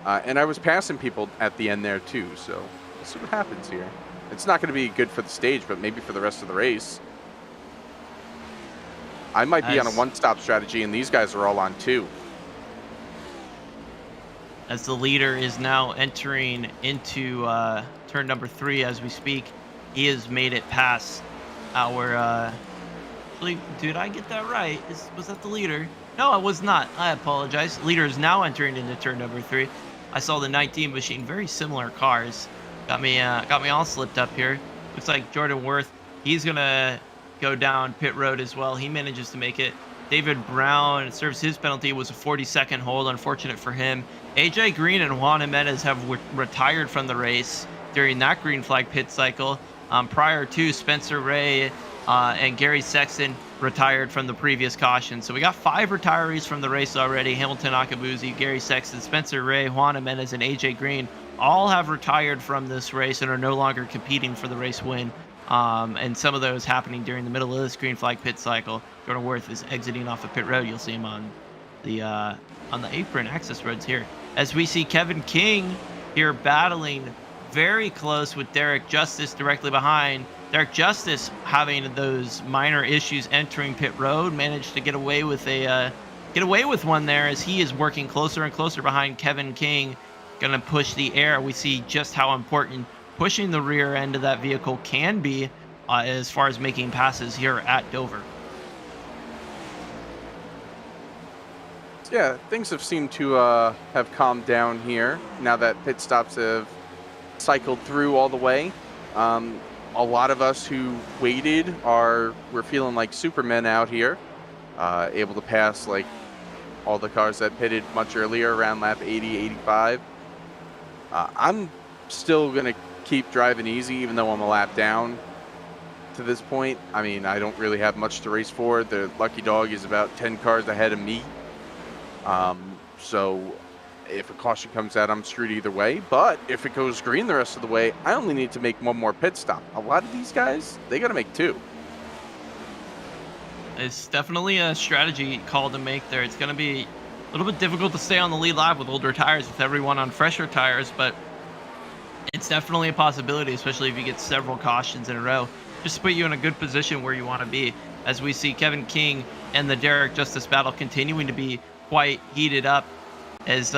and I was passing people at the end there too, so we'll see what happens here. It's not going to be good for the stage, but maybe for the rest of the race. I might be on a one-stop strategy, and these guys are all on 2. As the leader is now entering into turn number 3 as we speak, he has made it past our... actually, did I get that right? Was that the leader? No, it was not. I apologize. Leader is now entering into turn number 3. I saw the 19 machine, very similar cars. Got me all slipped up here. Looks like Jordan Worth, he's gonna go down pit road as well. He manages to make it. David Brown serves his penalty. It was a 40-second hold, unfortunate for him. AJ Green and Juan Jimenez have retired from the race during that green flag pit cycle. Prior to Spencer Ray and Gary Sexton retired from the previous caution. So we got 5 retirees from the race already. Hamilton Akabuzi, Gary Sexton, Spencer Ray, Juan Jimenez, and AJ Green all have retired from this race and are no longer competing for the race win. And some of those happening during the middle of this green flag pit cycle. Jordan Worth is exiting off of pit road. You'll see him on the apron access roads here. As we see Kevin King here battling very close with Derek Justice directly behind. Derek Justice having those minor issues entering pit road, managed to get away with one there as he is working closer and closer behind Kevin King. Going to push the air. We see just how important pushing the rear end of that vehicle can be as far as making passes here at Dover. Yeah, things have seemed to have calmed down here now that pit stops have cycled through all the way. A lot of us who waited we're feeling like supermen out here, able to pass like all the cars that pitted much earlier around lap 80, 85. I'm still going to keep driving easy even though I'm a lap down to this point. I mean, I don't really have much to race for. The lucky dog is about 10 cars ahead of me. So If a caution comes out, I'm screwed either way. But if it goes green the rest of the way, I only need to make one more pit stop. A lot of these guys, they got to make 2. It's definitely a strategy call to make there. It's going to be a little bit difficult to stay on the lead lap with older tires, with everyone on fresher tires, but it's definitely a possibility, especially if you get several cautions in a row, just to put you in a good position where you want to be. As we see Kevin King and the Derek Justice battle continuing to be quite heated up, as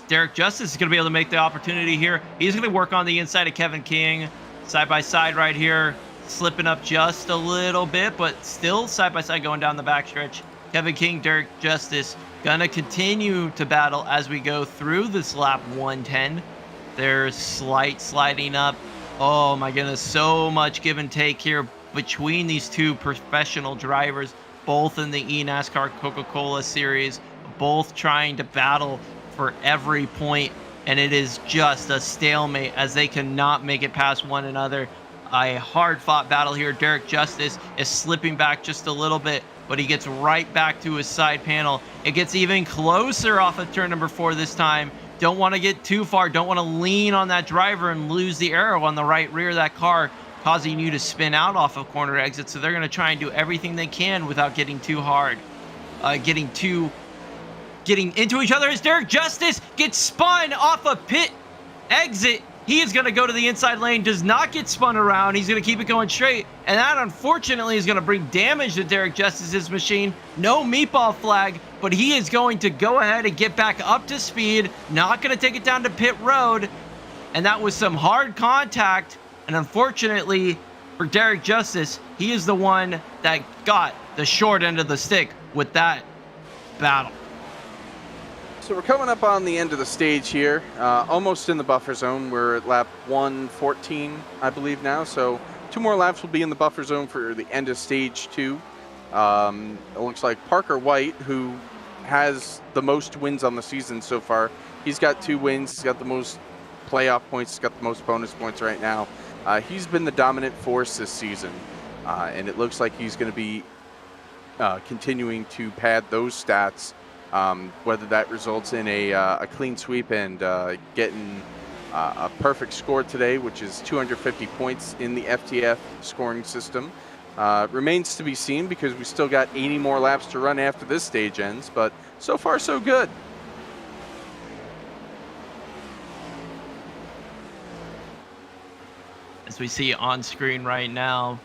Derek Justice is going to be able to make the opportunity here. He's going to work on the inside of Kevin King, side by side right here, slipping up just a little bit, but still side by side going down the backstretch. Kevin King, Derek Justice going to continue to battle as we go through this lap 110. There's slight sliding up. Oh my goodness, so much give and take here between these two professional drivers, both in the eNASCAR Coca-Cola series, both trying to battle for every point, and it is just a stalemate as they cannot make it past one another. A hard-fought battle here. Derek Justice is slipping back just a little bit, but he gets right back to his side panel. It gets even closer off of turn number 4 this time. Don't want to get too far. Don't want to lean on that driver and lose the aero on the right rear of that car, causing you to spin out off of corner exit. So they're going to try and do everything they can without getting too hard, getting into each other. As Derek Justice gets spun off a pit exit, he is going to go to the inside lane, does not get spun around. He's going to keep it going straight, and that unfortunately is going to bring damage to Derek Justice's machine. No meatball flag, but he is going to go ahead and get back up to speed, not going to take it down to pit road, and that was some hard contact. And unfortunately for Derek Justice, he is the one that got the short end of the stick with that battle. So we're coming up on the end of the stage here, almost in the buffer zone. We're at lap 114, I believe now. So 2 more laps will be in the buffer zone for the end of stage 2. It looks like Parker White, who has the most wins on the season so far. He's got 2 wins. He's got the most playoff points. He's got the most bonus points right now. He's been the dominant force this season, and it looks like he's going to be continuing to pad those stats. Whether that results in a clean sweep and getting a perfect score today, which is 250 points in the FTF scoring system, remains to be seen, because we still got 80 more laps to run after this stage ends, but so far so good. As we see on screen right now,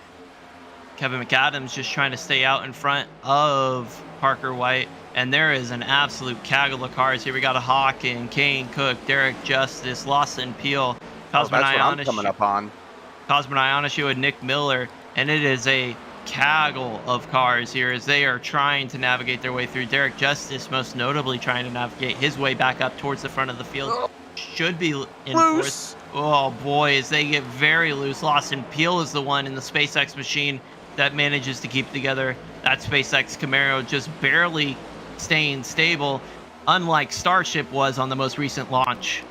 Kevin McAdams just trying to stay out in front of Parker White. And there is an absolute gaggle of cars here. We got a Hawkin, Kane Cook, Derek Justice, Lawson Peel, Cosmin Ionishu, and Nick Miller. And it is a gaggle of cars here as they are trying to navigate their way through. Derek Justice most notably trying to navigate his way back up towards the front of the field. Should be in fourth. Oh boy, as they get very loose. Lawson Peel is the one in the SpaceX machine that manages to keep together that SpaceX Camaro, just barely staying stable, unlike Starship was on the most recent launch.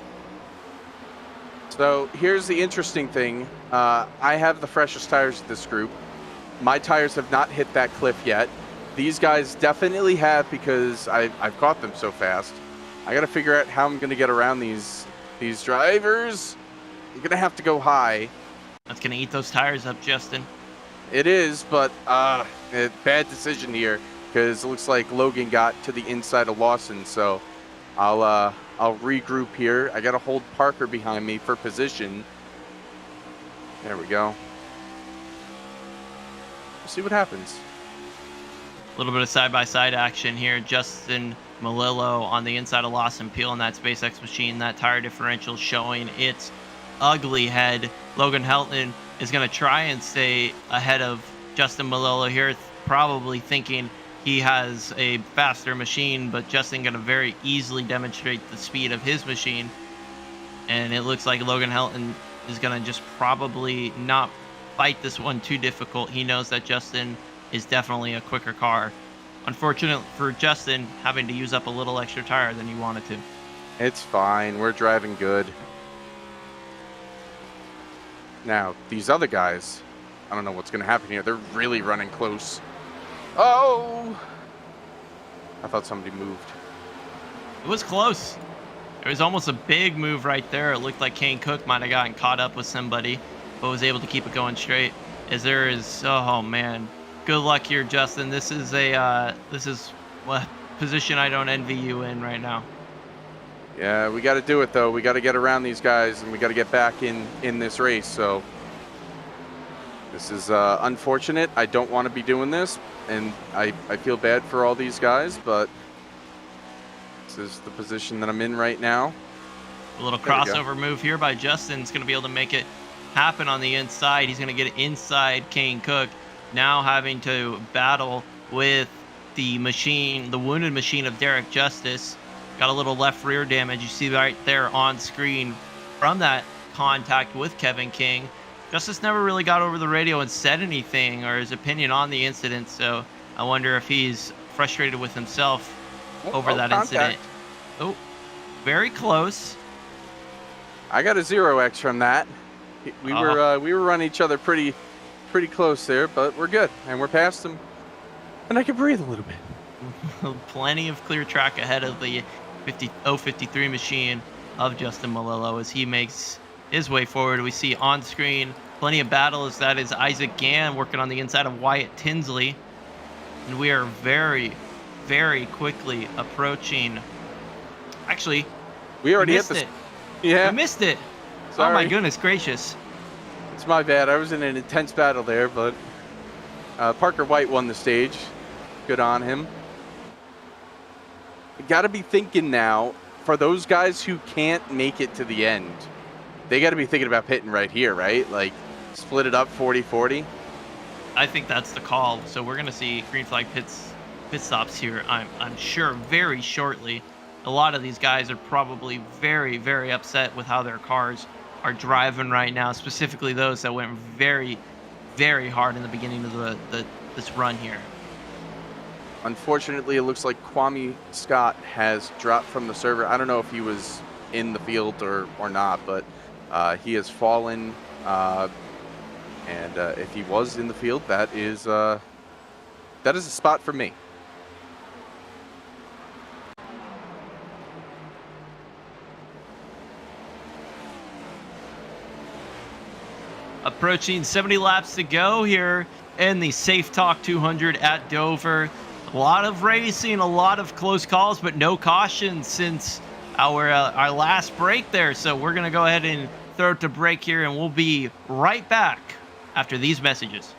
So here's the interesting thing. I have the freshest tires of this group. My tires have not hit that cliff yet. These guys definitely have, because I've caught them so fast. I got to figure out how I'm going to get around these drivers. I'm going to have to go high. That's going to eat those tires up, Justin. It is, but bad decision here, because it looks like Logan got to the inside of Lawson. So I'll regroup here. I got to hold Parker behind me for position. There we go. We'll see what happens. A little bit of side-by-side action here. Justin Malillo on the inside of Lawson Peel in that SpaceX machine. That tire differential showing its ugly head. Logan Helton is going to try and stay ahead of Justin Malillo here, probably thinking he has a faster machine, but Justin going to very easily demonstrate the speed of his machine. And it looks like Logan Helton is going to just probably not fight this one too difficult. He knows that Justin is definitely a quicker car. Unfortunate for Justin, having to use up a little extra tire than he wanted to. It's fine. We're driving good. Now, these other guys, I don't know what's going to happen here. They're really running close. Oh! I thought somebody moved. It was close. There was almost a big move right there. It looked like Kane Cook might have gotten caught up with somebody, but was able to keep it going straight. As there is, oh man, good luck here, Justin. This is a position I don't envy you in right now. Yeah, we got to do it though. We got to get around these guys, and we got to get back in this race. So this is unfortunate. I don't want to be doing this, and I feel bad for all these guys, but this is the position that I'm in right now. A little crossover move here by Justin's going to be able to make it happen on the inside. He's going to get it inside Kane Cook, now having to battle with the machine, the wounded machine of Derek Justice. Got a little left rear damage. You see right there on screen from that contact with Kevin King. Justice never really got over the radio and said anything or his opinion on the incident, so I wonder if he's frustrated with himself over that incident. Oh, very close. I got a 0x from that. We were running each other pretty close there, but we're good, and we're past them, and I can breathe a little bit. Plenty of clear track ahead of the 053 machine of Justin Malillo as he makes his way forward. We see on screen plenty of battles. That is Isaac Gann working on the inside of Wyatt Tinsley, and we are very, very quickly approaching. Actually, we already hit it. Yeah, we missed it. Sorry. Oh my goodness gracious! It's my bad. I was in an intense battle there, but Parker White won the stage. Good on him. Got to be thinking now, for those guys who can't make it to the end, they got to be thinking about pitting right here, right? Like, split it up 40-40. I think that's the call. So we're going to see green flag pit stops here, I'm sure, very shortly. A lot of these guys are probably very, very upset with how their cars are driving right now, specifically those that went very, very hard in the beginning of this run here. Unfortunately, it looks like Kwame Scott has dropped from the server. I don't know if he was in the field or not, but he has fallen. And if he was in the field, that is a spot for me. Approaching 70 laps to go here in the Safe Talk 200 at Dover. A lot of racing, a lot of close calls, but no caution since our last break there. So we're going to go ahead and throw it to break here, and we'll be right back after these messages.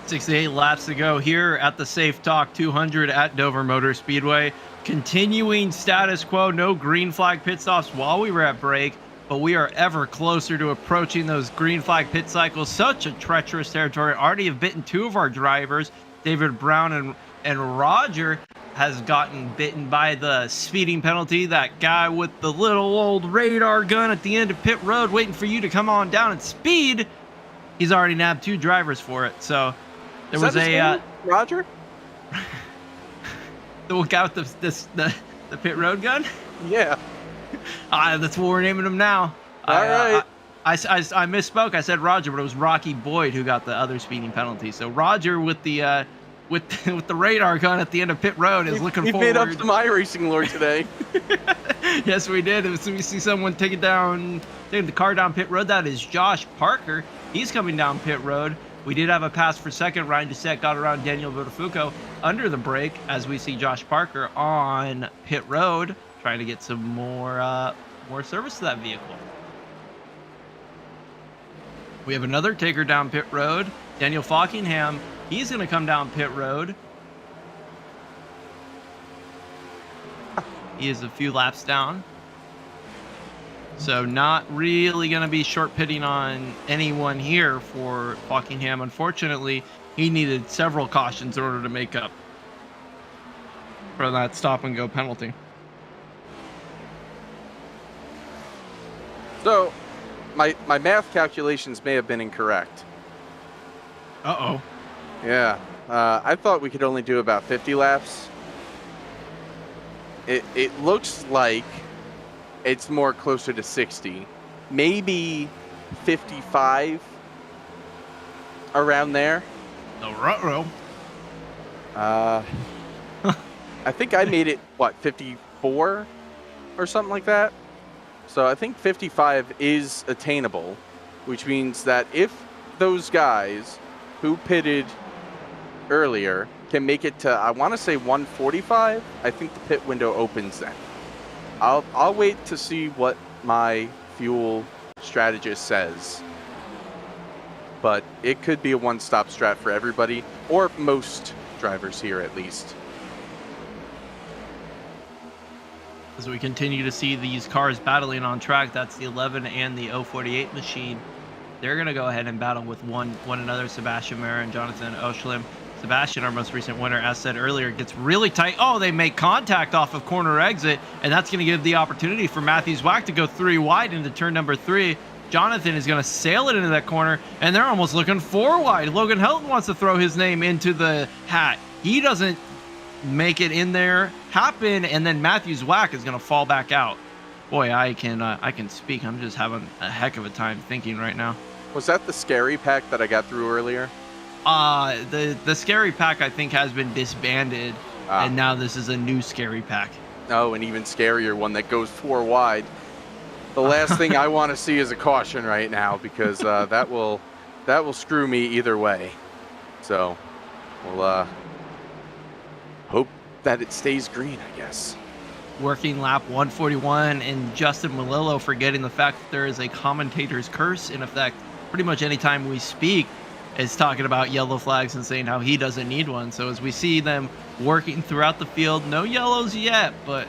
68 laps to go here at the Safe Talk 200 at Dover Motor Speedway. Continuing status quo, no green flag pit stops while we were at break, but we are ever closer to approaching those green flag pit cycles. Such a treacherous territory. Already have bitten 2 of our drivers. David Brown and Roger has gotten bitten by the speeding penalty. That guy with the little old radar gun at the end of pit road waiting for you to come on down and speed. He's already nabbed 2 drivers for it. So there was a Roger, the guy with the pit road gun. Yeah, that's what we're naming him now. All right. I misspoke. I said Roger, but it was Rocky Boyd who got the other speeding penalty. So Roger with the with the radar gun at the end of pit road is looking forward. He made up some iRacing lore today. Yes, we did. As we see someone taking the car down pit road, that is Josh Parker. He's coming down pit road. We did have a pass for second. Ryan Doucette got around Daniel Botafuco under the brake as we see Josh Parker on pit road trying to get some more service to that vehicle. We have another taker down pit road. Daniel Falkingham, he's going to come down pit road. He is a few laps down. So not really going to be short pitting on anyone here for Falkingham. Unfortunately, he needed several cautions in order to make up for that stop and go penalty. So my math calculations may have been incorrect. Uh-oh. Yeah. I thought we could only do about 50 laps. It looks like it's more closer to 60. Maybe 55 around there. The ruh-roh. I think I made it, 54 or something like that? So I think 55 is attainable, which means that if those guys who pitted earlier can make it to, I want to say 145, I think the pit window opens then. I'll wait to see what my fuel strategist says. But it could be a one-stop strat for everybody, or most drivers here at least. As we continue to see these cars battling on track, that's the 11 and the 048 machine. They're going to go ahead and battle with one another, Sebastian Mera and Jonathan Oshlim. Sebastian, our most recent winner, as said earlier, gets really tight. Oh, they make contact off of corner exit, and that's going to give the opportunity for Matthews Wack to go 3 wide into turn number 3. Jonathan is going to sail it into that corner, and they're almost looking 4 wide. Logan Helton wants to throw his name into the hat. He doesn't make it in there happen, and then Matthews Wack is going to fall back out. Boy, I can speak. I'm just having a heck of a time thinking right now. Was that the scary pack that I got through earlier? The scary pack I think has been disbanded, and now this is a new scary pack. Oh, an even scarier one that goes 4 wide. The last thing I want to see is a caution right now, because that will screw me either way. So we'll hope that it stays green, I guess. Working lap 141, and Justin Malillo forgetting the fact that there is a commentator's curse in effect. Pretty much anytime we speak is talking about yellow flags and saying how he doesn't need one. So as we see them working throughout the field, no yellows yet, but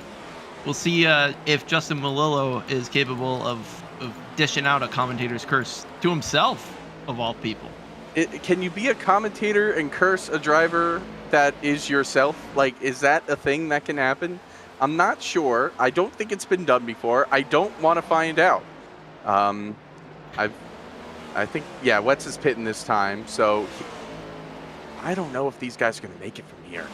we'll see if Justin Malillo is capable of dishing out a commentator's curse to himself, of all people. Can you be a commentator and curse a driver that is yourself? Like, is that a thing that can happen? I'm not sure. I don't think it's been done before. I don't want to find out. I think, yeah, Wetz is pitting this time, so I don't know if these guys are going to make it from here.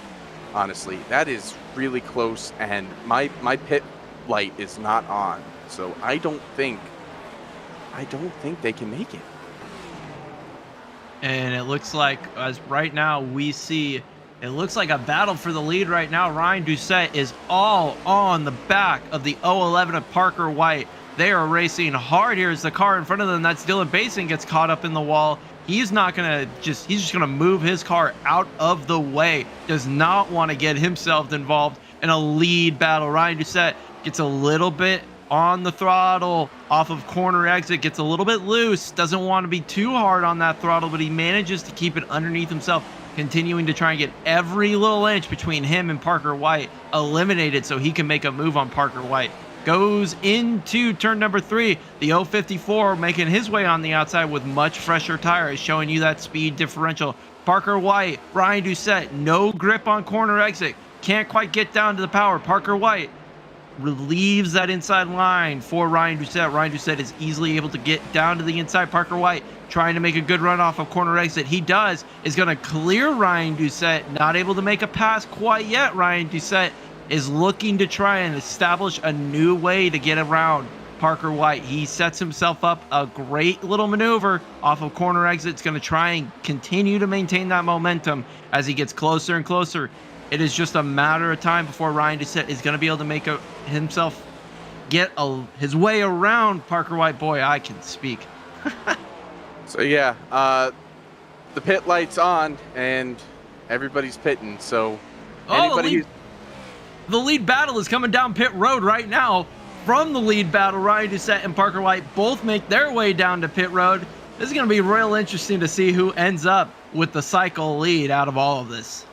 Honestly, that is really close, and my pit light is not on, so I don't think they can make it. And it looks like, as right now we see, it looks like a battle for the lead right now. Ryan Doucette is all on the back of the 011 of Parker White. They are racing hard here as the car in front of them, that's Dylan Basin, gets caught up in the wall. He's just going to move his car out of the way. Does not want to get himself involved in a lead battle. Ryan Doucette gets a little bit on the throttle off of corner exit, gets a little bit loose, doesn't want to be too hard on that throttle, but he manages to keep it underneath himself, continuing to try and get every little inch between him and Parker White eliminated so he can make a move on Parker White. Goes into turn number 3, the 054 making his way on the outside with much fresher tires, showing you that speed differential. Parker White, Ryan Doucette, no grip on corner exit, can't quite get down to the power. Parker White relieves that inside line for Ryan Doucette. Ryan Doucette is easily able to get down to the inside. Parker White trying to make a good run off of corner exit. He does, is going to clear Ryan Doucette, not able to make a pass quite yet. Ryan Doucette is looking to try and establish a new way to get around Parker White. He sets himself up a great little maneuver off of corner exit. It's going to try and continue to maintain that momentum as he gets closer and closer. It is just a matter of time before Ryan Doucette is going to be able to make himself get his way around Parker White. Boy, I can speak. So yeah, the pit light's on and everybody's pitting. So anybody the lead battle is coming down pit road right now. From the lead battle, Ryan Doucette and Parker White both make their way down to pit road. This is going to be real interesting to see who ends up with the cycle lead out of all of this.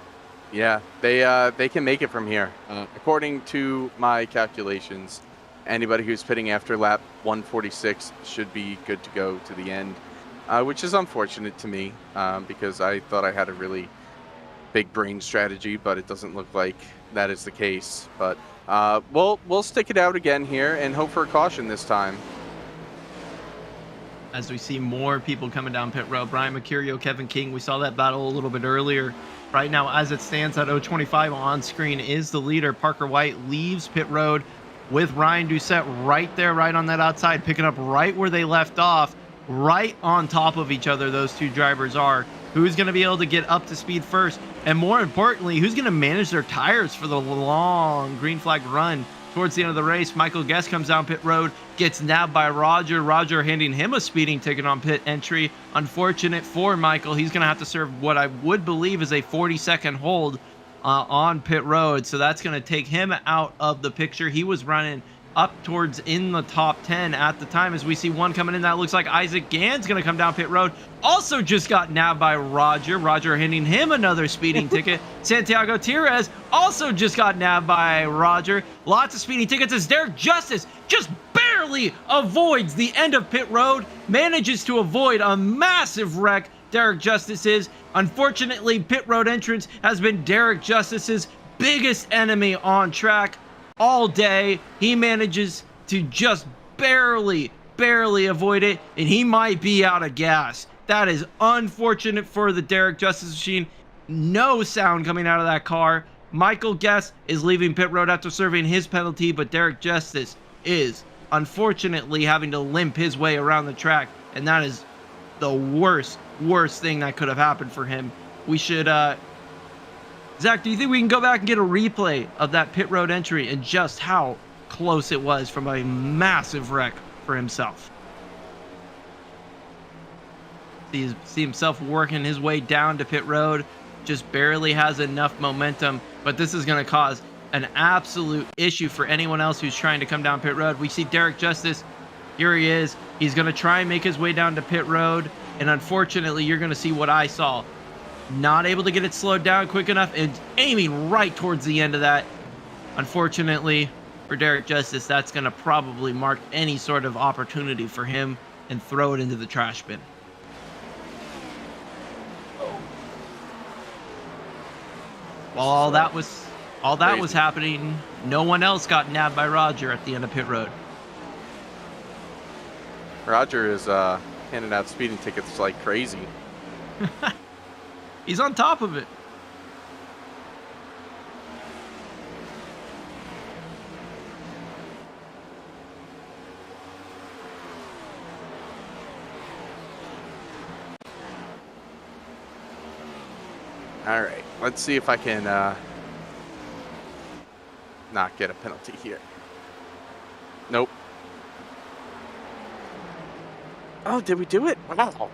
Yeah, they can make it from here. According to my calculations, anybody who's pitting after lap 146 should be good to go to the end, which is unfortunate to me because I thought I had a really big brain strategy, but it doesn't look like that is the case. But we'll stick it out again here and hope for a caution this time. As we see more people coming down pit road, Brian Mercurio, Kevin King, we saw that battle a little bit earlier. Right now, as it stands at 025 on screen, is the leader. Parker White leaves pit road with Ryan Doucette right there, right on that outside, picking up right where they left off, right on top of each other. Those two drivers are. Who's going to be able to get up to speed first? And more importantly, who's going to manage their tires for the long green flag run towards the end of the race? Michael Guest comes down pit road, gets nabbed by Roger. Roger handing him a speeding ticket on pit entry. Unfortunate for Michael. He's going to have to serve what I would believe is a 40-second hold on pit road. So that's going to take him out of the picture. He was running up towards in the top 10 at the time, as we see one coming in that looks like Isaac Gann's going to come down pit road. Also just got nabbed by Roger. Roger handing him another speeding ticket. Santiago Tires also just got nabbed by Roger. Lots of speeding tickets as Derek Justice just barely avoids the end of pit road, manages to avoid a massive wreck. Derek Justice is. Unfortunately, pit road entrance has been Derek Justice's biggest enemy on track all day. He manages to just barely avoid it, and he might be out of gas. That is unfortunate for the Derek Justice machine. No sound coming out of that car. Michael Guest is leaving pit road after serving his penalty, but Derek Justice is unfortunately having to limp his way around the track, and that is the worst thing that could have happened for him. We should Zach, do you think we can go back and get a replay of that pit road entry and just how close it was from a massive wreck for himself? See himself working his way down to pit road, just barely has enough momentum, but this is going to cause an absolute issue for anyone else who's trying to come down pit road. We see Derek Justice, here he is. He's going to try and make his way down to pit road, and unfortunately, you're going to see what I saw. Not able to get it slowed down quick enough and aiming right towards the end of that. Unfortunately for Derek Justice, that's going to probably mark any sort of opportunity for him and throw it into the trash bin. While all that was happening, no one else got nabbed by Roger at the end of pit road. Roger is handing out speeding tickets like crazy. He's on top of it. All right, let's see if I can not get a penalty here. Nope. Oh, did we do it? Wow.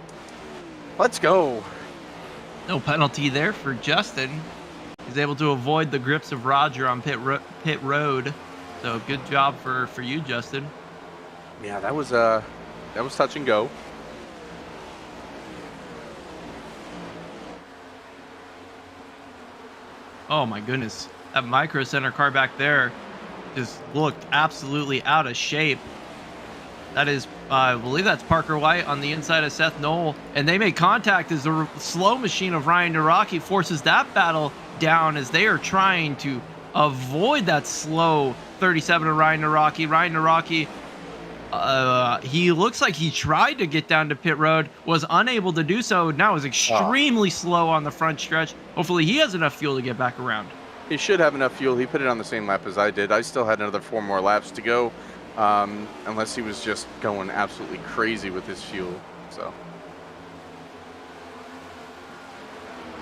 Let's go. No penalty there for Justin. He's able to avoid the grips of Roger on pit road. So good job for you, Justin. Yeah, that was touch and go. Oh my goodness. That Micro Center car back there just looked absolutely out of shape. That is, I believe that's Parker White on the inside of Seth Knoll. And they make contact as the slow machine of Ryan Naraki forces that battle down as they are trying to avoid that slow 37 of Ryan Naraki. Ryan Naraki, he looks like he tried to get down to pit road, was unable to do so. Now is extremely slow on the front stretch. Hopefully he has enough fuel to get back around. He should have enough fuel. He put it on the same lap as I did. I still had another 4 more laps to go, unless he was just going absolutely crazy with his fuel. So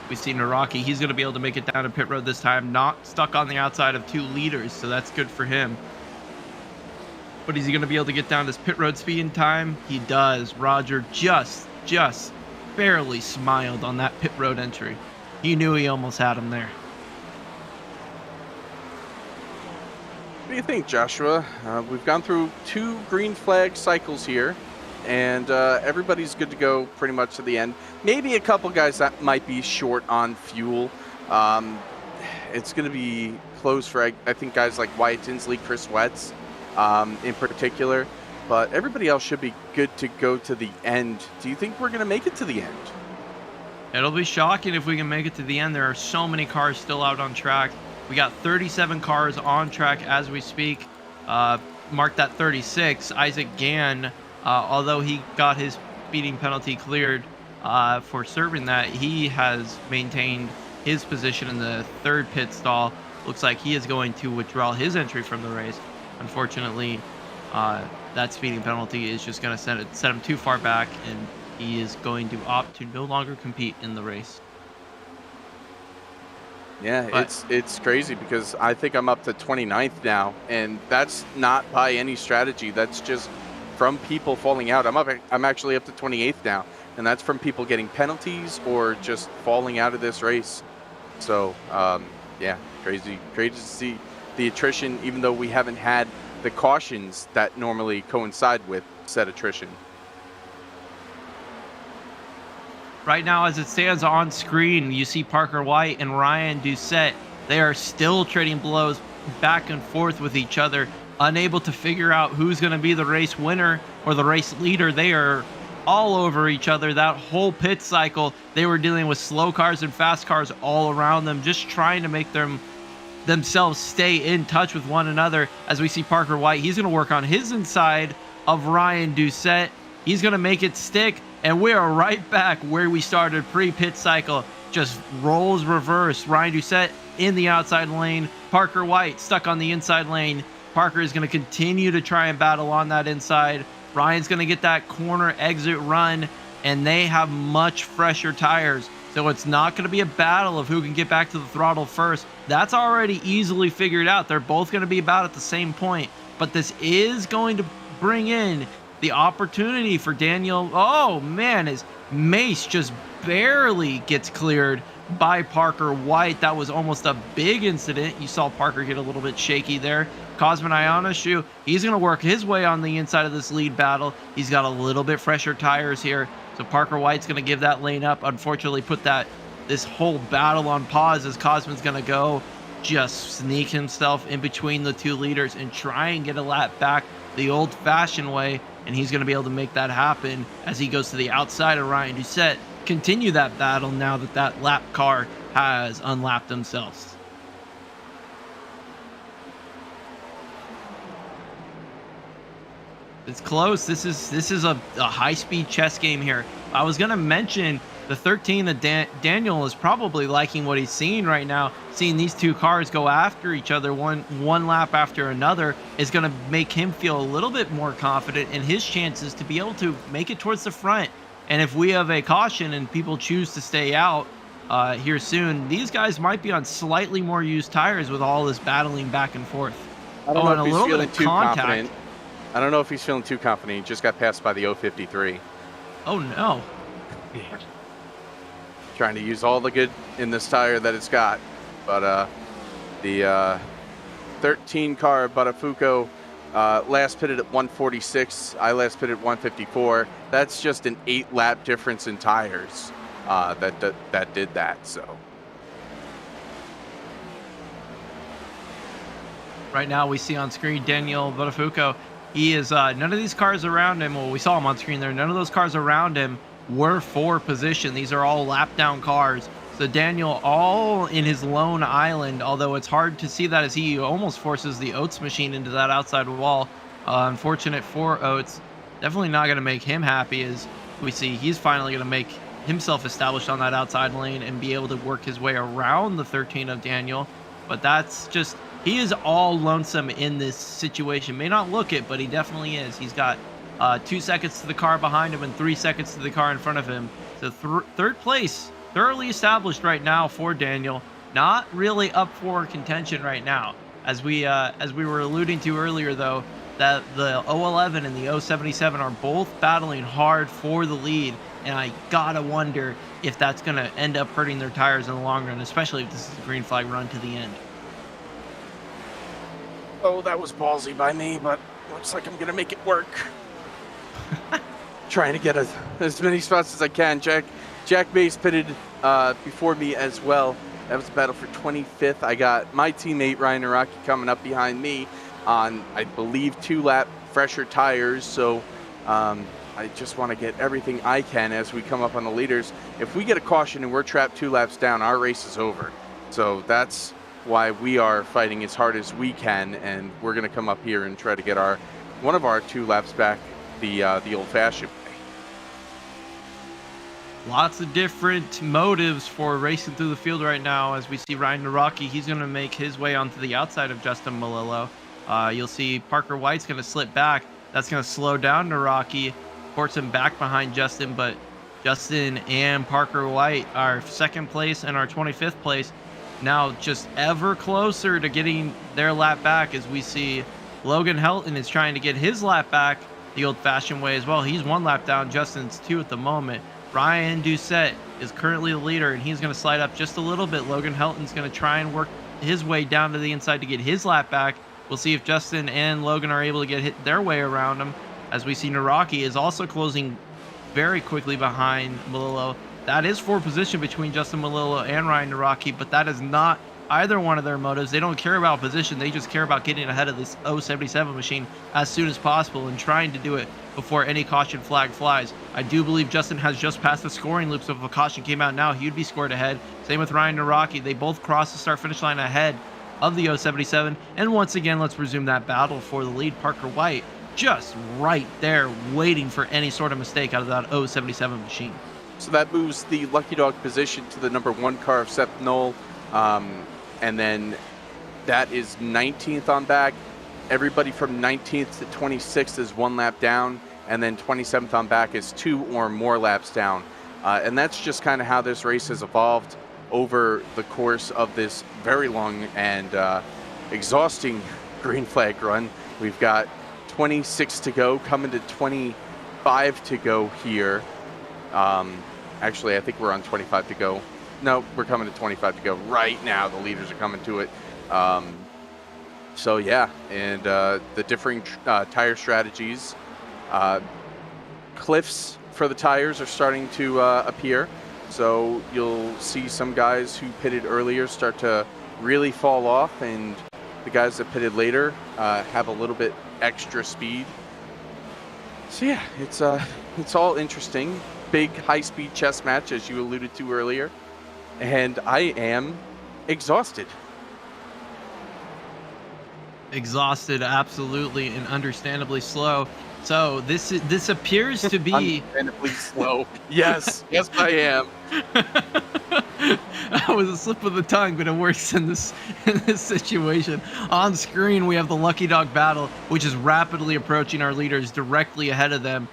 we see Naraki. He's going to be able to make it down to pit road this time, not stuck on the outside of 2 leaders, so that's good for him. But is he going to be able to get down to his pit road speed in time? He does. Roger just barely smiled on that pit road entry. He knew he almost had him there. What do you think, Joshua? We've gone through 2 green flag cycles here, and everybody's good to go pretty much to the end. Maybe a couple guys that might be short on fuel. It's going to be close for, I think, guys like Wyatt Tinsley, Chris Wetz in particular. But everybody else should be good to go to the end. Do you think we're going to make it to the end? It'll be shocking if we can make it to the end. There are so many cars still out on track. We got 37 cars on track as we speak. Mark that 36. Isaac Gann, although he got his speeding penalty cleared for serving that, he has maintained his position in the 3rd pit stall. Looks like he is going to withdraw his entry from the race. Unfortunately, that speeding penalty is just going to set him too far back, and he is going to opt to no longer compete in the race. Yeah, but it's crazy because I think I'm up to 29th now, and that's not by any strategy. That's just from people falling out. I'm actually up to 28th now, and that's from people getting penalties or just falling out of this race. So, yeah, crazy to see the attrition, even though we haven't had the cautions that normally coincide with said attrition. Right now, as it stands on screen, you see Parker White and Ryan Doucette. They are still trading blows back and forth with each other, unable to figure out who's going to be the race winner or the race leader. They are all over each other. That whole pit cycle, they were dealing with slow cars and fast cars all around them, just trying to make themselves stay in touch with one another. As we see Parker White, he's going to work on his inside of Ryan Doucette. He's going to make it stick. And we are right back where we started pre-pit cycle. Just rolls reverse. Ryan Doucette in the outside lane. Parker White stuck on the inside lane. Parker is going to continue to try and battle on that inside. Ryan's going to get that corner exit run, and they have much fresher tires. So it's not going to be a battle of who can get back to the throttle first. That's already easily figured out. They're both going to be about at the same point. But this is going to bring in the opportunity for Daniel. Oh man, his Mace just barely gets cleared by Parker White. That was almost a big incident. You saw Parker get a little bit shaky there. Cosmin Ionescu, he's going to work his way on the inside of this lead battle. He's got a little bit fresher tires here. So Parker White's going to give that lane up. Unfortunately, put this whole battle on pause as Cosmin's going to go just sneak himself in between the 2 leaders and try and get a lap back the old-fashioned way. And he's going to be able to make that happen as he goes to the outside of Ryan Doucette. Continue that battle now that that lap car has unlapped themselves. It's close. This is a high-speed chess game here. I was going to mention the 13 that Daniel is probably liking what he's seeing right now. Seeing these 2 cars go after each other one lap after another is going to make him feel a little bit more confident in his chances to be able to make it towards the front. And if we have a caution and people choose to stay out here soon, these guys might be on slightly more used tires with all this battling back and forth. I don't know if he's feeling too confident. I don't know if he's feeling too confident. He just got passed by the 053. Oh no. Trying to use all the good in this tire that it's got, but the 13 car Buttafuoco last pitted at 146. I last pitted at 154. That's just an 8-lap difference in tires that did that. So right now we see on screen Daniel Buttafuoco. He is none of these cars around him. Well, we saw him on screen there. None of those cars around him were for position. These are all lap down cars. So Daniel all in his lone island, although it's hard to see that as he almost forces the Oates machine into that outside wall. Unfortunate for Oates. Definitely not going to make him happy, as we see he's finally going to make himself established on that outside lane and be able to work his way around the 13 of Daniel. But that's just, he is all lonesome in this situation. May not look it, but he definitely is. He's got 2 seconds to the car behind him and 3 seconds to the car in front of him. So third place, thoroughly established right now for Daniel. Not really up for contention right now. As we were alluding to earlier, though, that the 011 and the 077 are both battling hard for the lead, and I gotta wonder if that's gonna end up hurting their tires in the long run, especially if this is a green flag run to the end. Oh, that was ballsy by me, but looks like I'm gonna make it work. Trying to get as many spots as I can. Jack Mace pitted before me as well. That was a battle for 25th. I got my teammate Ryan Araki coming up behind me on, I believe, 2-lap fresher tires. So I just want to get everything I can as we come up on the leaders. If we get a caution and we're trapped 2 laps down, our race is over. So that's why we are fighting as hard as we can, and we're going to come up here and try to get one of our 2 laps back the old-fashioned way. Lots of different motives for racing through the field right now. As we see Ryan Naraki, he's going to make his way onto the outside of Justin Malillo. You'll see Parker White's going to slip back. That's going to slow down Naraki, force him back behind Justin, but Justin and Parker White are 2nd place and our 25th place. Now just ever closer to getting their lap back, as we see Logan Helton is trying to get his lap back the old-fashioned way as well. He's 1 lap down. Justin's 2 at the moment. Ryan Doucette is currently the leader, and he's going to slide up just a little bit. Logan Helton's going to try and work his way down to the inside to get his lap back. We'll see if Justin and Logan are able to get their way around him. As we see Naraki is also closing very quickly behind Malillo. That is for position between Justin Malillo and Ryan Naraki, but that is not either one of their motives. They don't care about position. They just care about getting ahead of this 077 machine as soon as possible and trying to do it before any caution flag flies. I do believe Justin has just passed the scoring loop, so if a caution came out now, he would be scored ahead. Same with Ryan Naraki. They both crossed the start-finish line ahead of the 077. And once again, let's resume that battle for the lead. Parker White just right there waiting for any sort of mistake out of that 077 machine. So that moves the Lucky Dog position to the number 1 car of Seth Knoll. And then that is 19th on back. Everybody from 19th to 26th is 1 lap down. And then 27th on back is 2 or more laps down. And that's just kind of how this race has evolved over the course of this very long and exhausting green flag run. We've got 26 to go, coming to 25 to go here. Actually, I think we're on 25 to go. No, we're coming to 25 to go right now. The leaders are coming to it. So yeah, and the differing tire strategies. Cliffs for the tires are starting to appear. So you'll see some guys who pitted earlier start to really fall off, and the guys that pitted later have a little bit extra speed. So yeah, it's all interesting. Big high-speed chess match, as you alluded to earlier. And I am exhausted. Exhausted, absolutely, and understandably slow. So this appears to be understandably slow. Yes, yes, I am. That was a slip of the tongue, but it works in this situation. On screen, we have the Lucky Dog battle, which is rapidly approaching our leaders directly ahead of them.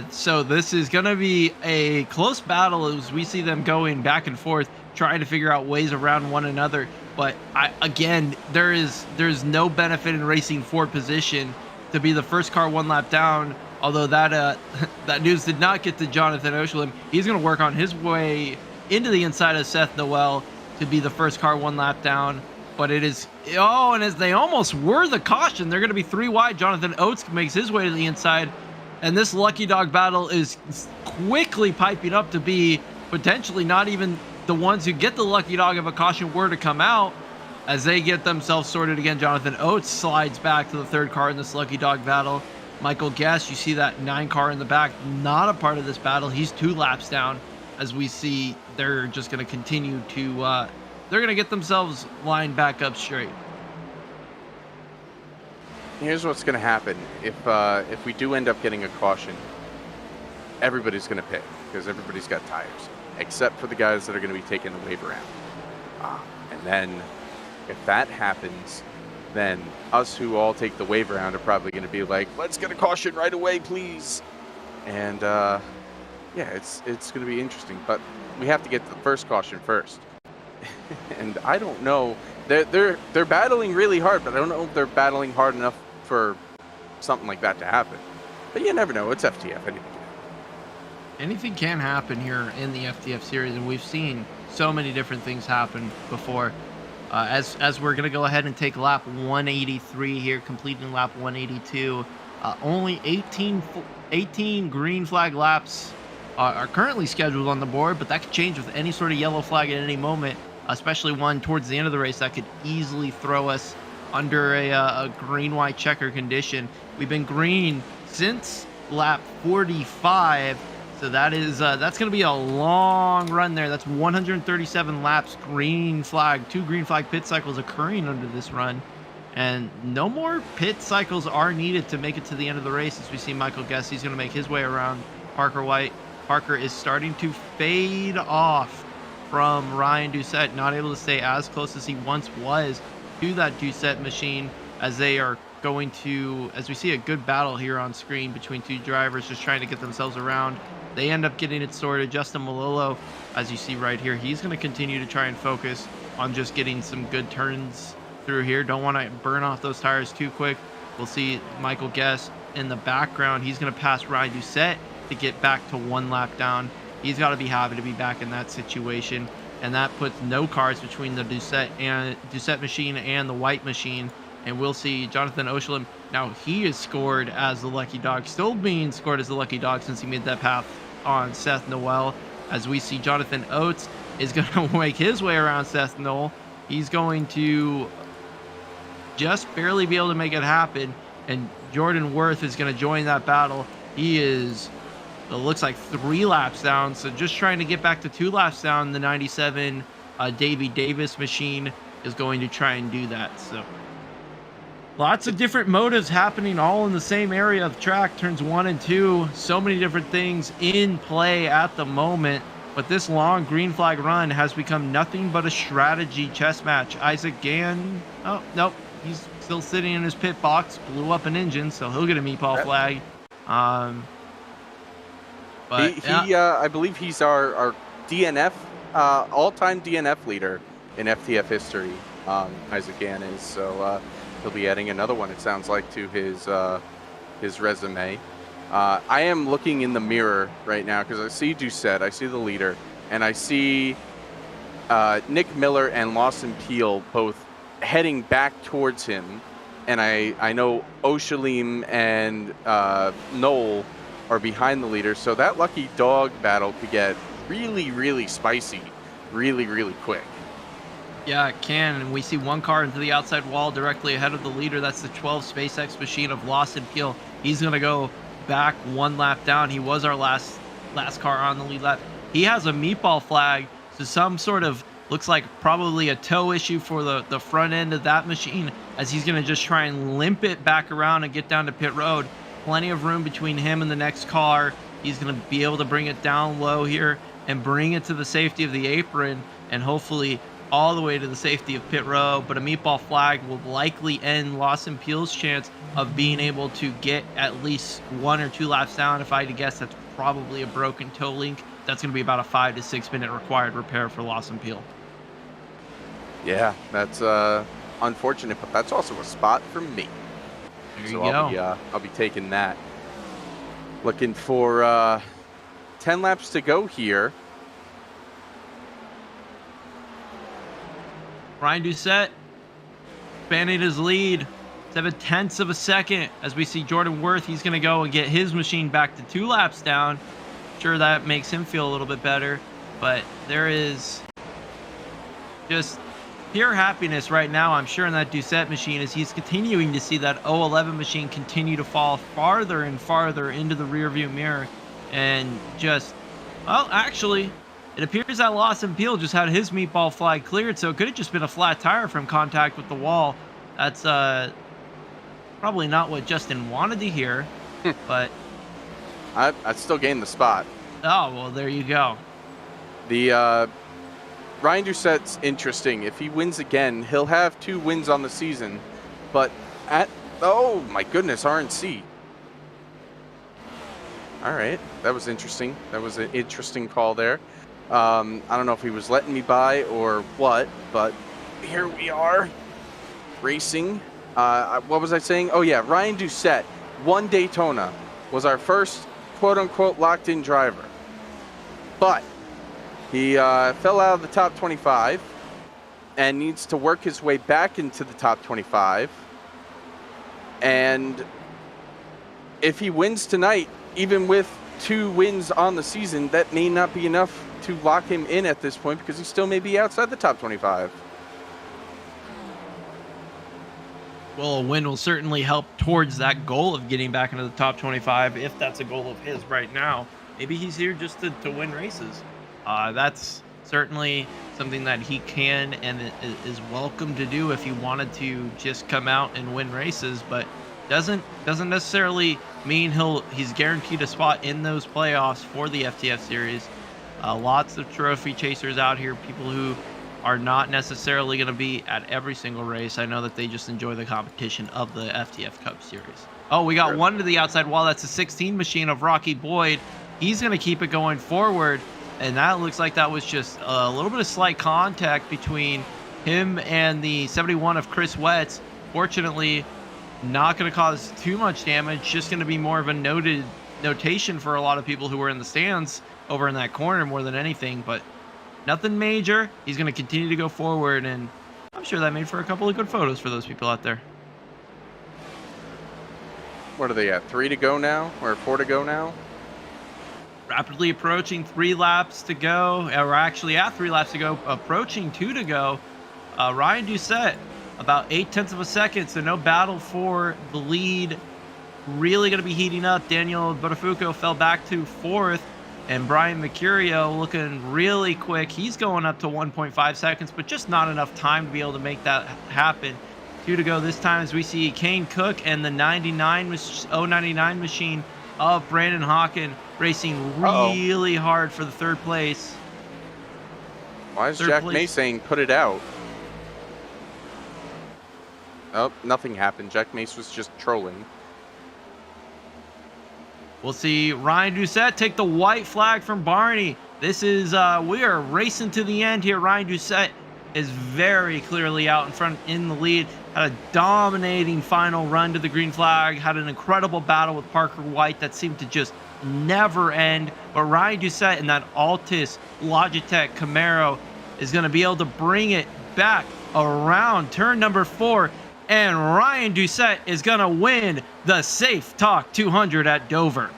So this is going to be a close battle as we see them going back and forth, trying to figure out ways around one another. But again, there's no benefit in racing for position to be the first car 1 lap down. Although that news did not get to Jonathan Oshalim. He's going to work on his way into the inside of Seth Noel to be the first car 1 lap down. but it is, oh, and as they almost were the caution, they're going to be 3 wide. Jonathan Oates makes his way to the inside, and this lucky dog battle is quickly piping up to be potentially not even the ones who get the lucky dog if a caution were to come out. As they get themselves sorted again, Jonathan Oates slides back to the 3rd car in this lucky dog battle. Michael Guest, you see that 9 car in the back, not a part of this battle. He's 2 laps down. As we see, they're just going to continue to, they're going to get themselves lined back up straight. Here's what's going to happen. If we do end up getting a caution, everybody's going to pit because everybody's got tires, except for the guys that are going to be taking the wave around. And then if that happens, then us who all take the wave around are probably going to be like, let's get a caution right away, please. And yeah, it's going to be interesting, but we have to get the first caution first. And I don't know, they're battling really hard, but I don't know if they're battling hard enough for something like that to happen. But you never know. It's FTF. Anything can happen here in the FTF series, and we've seen so many different things happen before. As we're going to go ahead and take lap 183 here, completing lap 182. Only 18 green flag laps are currently scheduled on the board, but that could change with any sort of yellow flag at any moment, especially one towards the end of the race that could easily throw us under a green-white checker condition. We've been green since lap 45. So that is that's going to be a long run there. That's 137 laps green flag, 2 green flag pit cycles occurring under this run. And no more pit cycles are needed to make it to the end of the race. As we see Michael Guest, he's going to make his way around Parker White. Parker is starting to fade off from Ryan Doucette, not able to stay as close as he once was to that Doucette machine, as they are going to, as we see a good battle here on screen between 2 drivers just trying to get themselves around. They end up getting it sorted. Justin Malolo, as you see right here, he's going to continue to try and focus on just getting some good turns through here. Don't want to burn off those tires too quick. We'll see Michael Guest in the background. He's going to pass Ryan Doucette to get back to 1 lap down. He's got to be happy to be back in that situation. And that puts no cars between the Doucette machine and the white machine. And we'll see Jonathan Oshlam. Now he is scored as the lucky dog, still being scored as the lucky dog since he made that path on Seth Noel. As we see Jonathan Oates is going to make his way around Seth Noel. He's going to just barely be able to make it happen. And Jordan Worth is going to join that battle. He is, it looks like 3 laps down. So just trying to get back to 2 laps down. The 97 Davey Davis machine is going to try and do that. So lots of different motives happening all in the same area of track, turns 1 and 2. So many different things in play at the moment. But this long green flag run has become nothing but a strategy chess match. Isaac Gann, oh, nope. He's still sitting in his pit box, blew up an engine, so he'll get a meatball flag. But I believe he's our DNF, all-time DNF leader in FTF history. Isaac Gann is, so he'll be adding another one, it sounds like, to his resume. I am looking in the mirror right now because I see Doucette, I see the leader, and I see Nick Miller and Lawson Peel both heading back towards him, and I know Oshalim and Noel are behind the leader, so that lucky dog battle could get really, really spicy really, really quick. Yeah, it can, and we see 1 car into the outside wall directly ahead of the leader. That's the 12 SpaceX machine of Lawson Peel. He's going to go back 1 lap down. He was our last car on the lead lap. He has a meatball flag, so some sort of looks like probably a tow issue for the front end of that machine, as he's going to just try and limp it back around and get down to pit road. Plenty of room between him and the next car. He's going to be able to bring it down low here and bring it to the safety of the apron, and hopefully all the way to the safety of pit row. But a meatball flag will likely end Lawson Peel's chance of being able to get at least 1 or 2 laps down. If I had to guess, that's probably a broken toe link. That's going to be about a 5 to 6 minute required repair for Lawson Peel. Yeah, that's unfortunate, but that's also a spot for me. There you go. I'll be taking that. Looking for 10 laps to go here. Ryan Doucette expanding his lead 0.7 of a second as we see Jordan Worth. He's going to go and get his machine back to 2 laps down. Sure, that makes him feel a little bit better, but there is just pure happiness right now, I'm sure, in that Doucette machine as he's continuing to see that 011 machine continue to fall farther and farther into the rearview mirror. And just, well, actually, it appears that Lawson Peel just had his meatball flag cleared, so it could have just been a flat tire from contact with the wall. That's probably not what Justin wanted to hear, but I'd still gain the spot. Oh, well, there you go. The Ryan Doucette's interesting. If he wins again, he'll have 2 wins on the season. But oh my goodness, RNC. All right, that was interesting. That was an interesting call there. I don't know if he was letting me by or what, but here we are, racing. What was I saying? Oh yeah, Ryan Doucette won Daytona, was our first quote-unquote locked-in driver. But he fell out of the top 25 and needs to work his way back into the top 25. And if he wins tonight, even with 2 wins on the season, that may not be enough to lock him in at this point because he still may be outside the top 25. Well, a win will certainly help towards that goal of getting back into the top 25, if that's a goal of his right now. Maybe he's here just to win races. That's certainly something that he can and is welcome to do if he wanted to just come out and win races, but doesn't necessarily mean he's guaranteed a spot in those playoffs for the FTF series. Lots of trophy chasers out here, people who are not necessarily going to be at every single race. I know that they just enjoy the competition of the FTF Cup series. Oh, we got one to the outside wall. That's a 16 machine of Rocky Boyd. He's going to keep it going forward, and that looks like that was just a little bit of slight contact between him and the 71 of Chris Wetz. Fortunately, not going to cause too much damage, just going to be more of a notation for a lot of people who were in the stands over in that corner more than anything, but nothing major. He's going to continue to go forward, and I'm sure that made for a couple of good photos for those people out there. What are they at? 3 to go now, or 4 to go now? Rapidly approaching 3 laps to go, or actually at 3 laps to go, approaching 2 to go. Ryan Doucette, about 0.8 of a second, so no battle for the lead. Really going to be heating up. Daniel Botafuco fell back to 4th, and Brian Mercurio looking really quick. He's going up to 1.5 seconds, but just not enough time to be able to make that happen. 2 to go this time as we see Kane Cook and the 099 machine of Brandon Hawken racing really hard for the 3rd place. Why is Jack May saying put it out? Oh, nothing happened. Jack Mace was just trolling. We'll see Ryan Doucette take the white flag from Barney. This is, we are racing to the end here. Ryan Doucette is very clearly out in front in the lead. Had a dominating final run to the green flag. Had an incredible battle with Parker White that seemed to just never end. But Ryan Doucette in that Altis Logitech Camaro is going to be able to bring it back around turn number 4. And Ryan Doucette is going to win the Safe Talk 200 at Dover.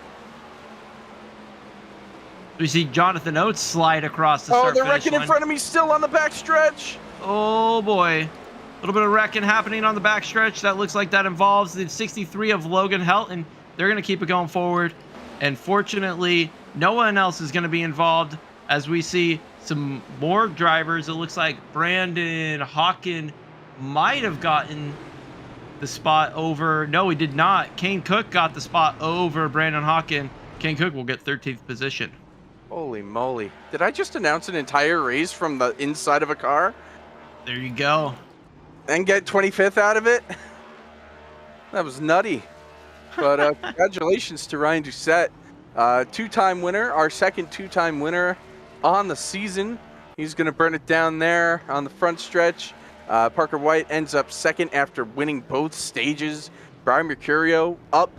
We see Jonathan Oates slide across the start they're finish wrecking line. in front of me still on the backstretch. Oh, boy. A little bit of wrecking happening on the backstretch. That looks like that involves the 63 of Logan Helton. They're going to keep it going forward. And fortunately, no one else is going to be involved as we see some more drivers. It looks like Brandon Hawken might have gotten the spot over. No, he did not. Kane Cook got the spot over Brandon Hawken. Kane Cook will get 13th position. Holy moly. Did I just announce an entire race from the inside of a car? There you go. And get 25th out of it? That was nutty. But congratulations to Ryan Doucette. 2-time winner, our second 2-time winner on the season. He's going to burn it down there on the front stretch. Parker White ends up 2nd after winning both stages. Brian Mercurio up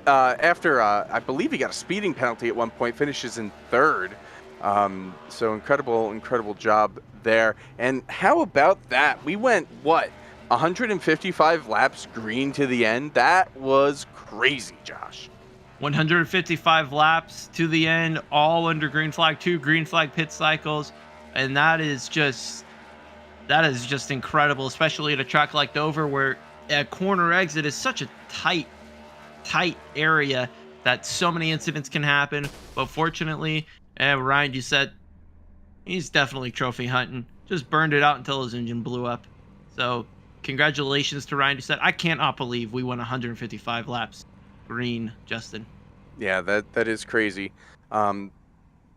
after, I believe he got a speeding penalty at one point, finishes in 3rd. So incredible job there. And how about that? We went, what, 155 laps green to the end. That was crazy, Josh. 155 laps to the end, all under green flag, 2 green flag pit cycles, and that is just incredible, especially at a track like Dover where a corner exit is such a tight area that so many incidents can happen. But fortunately, Ryan Doucette, he's definitely trophy hunting. Just burned it out until his engine blew up. So congratulations to Ryan Doucette. I cannot believe we won 155 laps green, Justin. Yeah, that is crazy.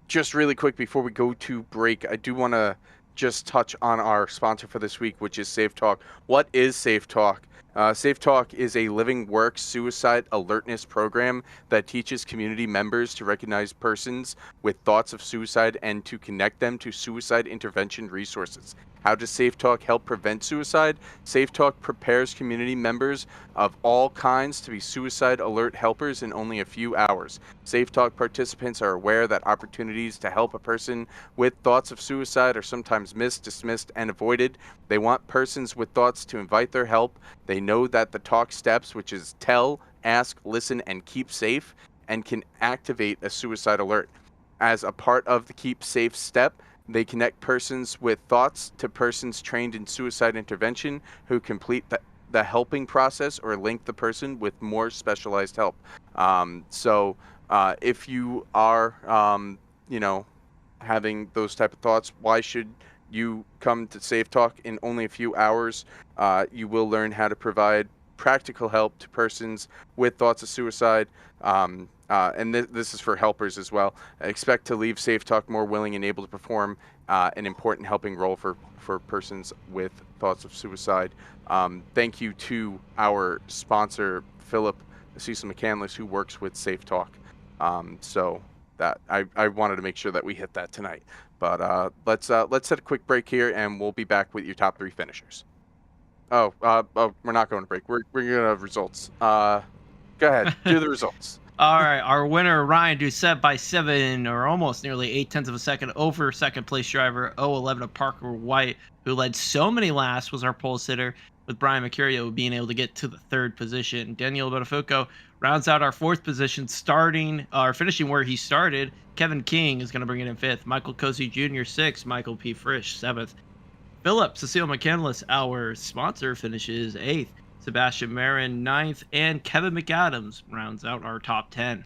Just really quick before we go to break, I do want to just touch on our sponsor for this week, which is Safe Talk. What is Safe Talk? Safe Talk is a living works suicide alertness program that teaches community members to recognize persons with thoughts of suicide and to connect them to suicide intervention resources. How does Safe Talk help prevent suicide? Safe Talk prepares community members of all kinds to be suicide alert helpers in only a few hours. Safe Talk participants are aware that opportunities to help a person with thoughts of suicide are sometimes missed, dismissed, and avoided. They want persons with thoughts to invite their help. They know that the talk steps, which is tell, ask, listen, and keep safe, and can activate a suicide alert. As a part of the keep safe step, they connect persons with thoughts to persons trained in suicide intervention who complete the helping process or link the person with more specialized help. So if you are, having those type of thoughts, why should you come to Safe Talk? In only a few hours, you will learn how to provide practical help to persons with thoughts of suicide. And this is for helpers as well. I expect to leave Safe Talk more willing and able to perform an important helping role for persons with thoughts of suicide. Thank you to our sponsor, Philip Cecil McCandless, who works with Safe Talk. So that I wanted to make sure that we hit that tonight. But let's set a quick break here, and we'll be back with your top 3 finishers. Oh, we're not going to break. We're going to have results. Go ahead, do the results. All right, our winner, Ryan Doucette, by 7 or almost nearly 0.8 of a second over second place driver 011 of Parker White, who led so many laps, was our pole sitter, with Brian Mercurio being able to get to the 3rd position. Daniel Botafogo rounds out our 4th position, finishing where he started. Kevin King is going to bring it in 5th. Michael Cozy Jr., 6th. Michael P. Frisch, 7th. Philip Cecile McCandless, our sponsor, finishes 8th. Sebastian Marin, 9th, and Kevin McAdams rounds out our top 10.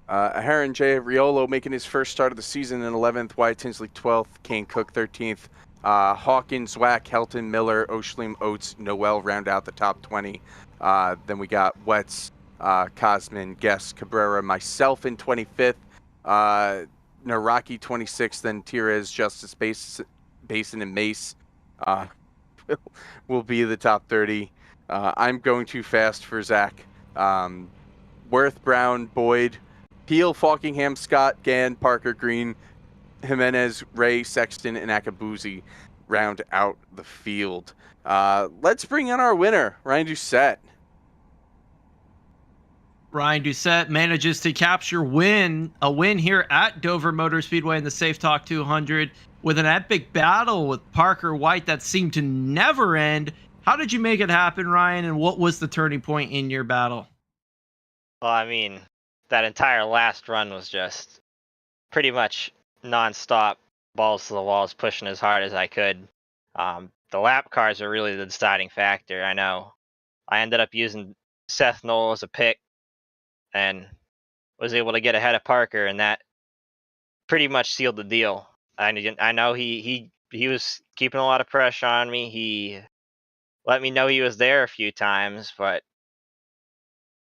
Aaron J. Riolo making his first start of the season in 11th. Wyatt Tinsley, 12th. Kane Cook, 13th. Hawkins, Zwack, Helton, Miller, Oshlim, Oates, Noel round out the top 20. Then we got Wetz, Cosman, Guest, Cabrera, myself in 25th. Naraki, 26th. Then Tires, Justice, Basin, and Mace will be the top 30. I'm going too fast for Zach. Worth, Brown, Boyd, Peel, Falkingham, Scott, Gann, Parker, Green, Jimenez, Ray, Sexton, and Akabuzi round out the field. Let's bring in our winner, Ryan Doucette. Ryan Doucette manages to capture a win here at Dover Motor Speedway in the Safe Talk 200 with an epic battle with Parker White that seemed to never end. How did you make it happen, Ryan, and what was the turning point in your battle? Well, I mean, that entire last run was just pretty much nonstop, balls to the walls, pushing as hard as I could. The lap cars are really the deciding factor. I know I ended up using Seth Knoll as a pick and was able to get ahead of Parker, and that pretty much sealed the deal. I know he was keeping a lot of pressure on me. He let me know he was there a few times, but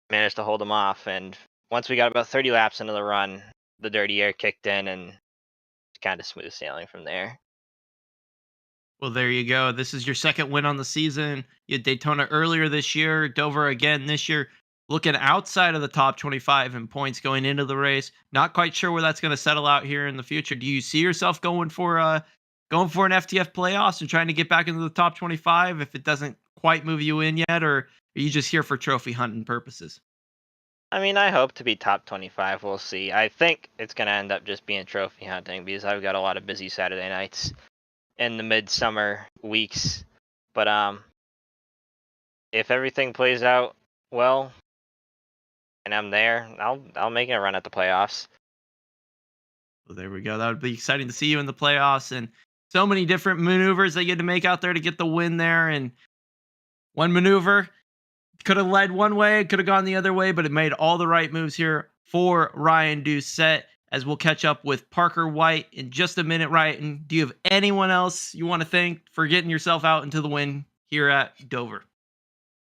managed to hold him off. And once we got about 30 laps into the run, the dirty air kicked in and kind of smooth sailing from there. Well, there you go. This is your 2nd win on the season. You had Daytona earlier this year, Dover again this year. Looking outside of the top 25 in points going into the race. Not quite sure where that's going to settle out here in the future. Do you see yourself going for an FTF playoffs and trying to get back into the top 25 if it doesn't quite move you in yet, or are you just here for trophy hunting purposes? I mean, I hope to be top 25. We'll see. I think it's going to end up just being trophy hunting because I've got a lot of busy Saturday nights in the midsummer weeks. But if everything plays out well and I'm there, I'll make a run at the playoffs. Well, there we go. That would be exciting to see you in the playoffs, and so many different maneuvers that you had to make out there to get the win there. And one maneuver could have led one way, it could have gone the other way, but it made all the right moves here for Ryan Doucette. As we'll catch up with Parker White in just a minute, Ryan. Do you have anyone else you want to thank for getting yourself out into the win here at Dover?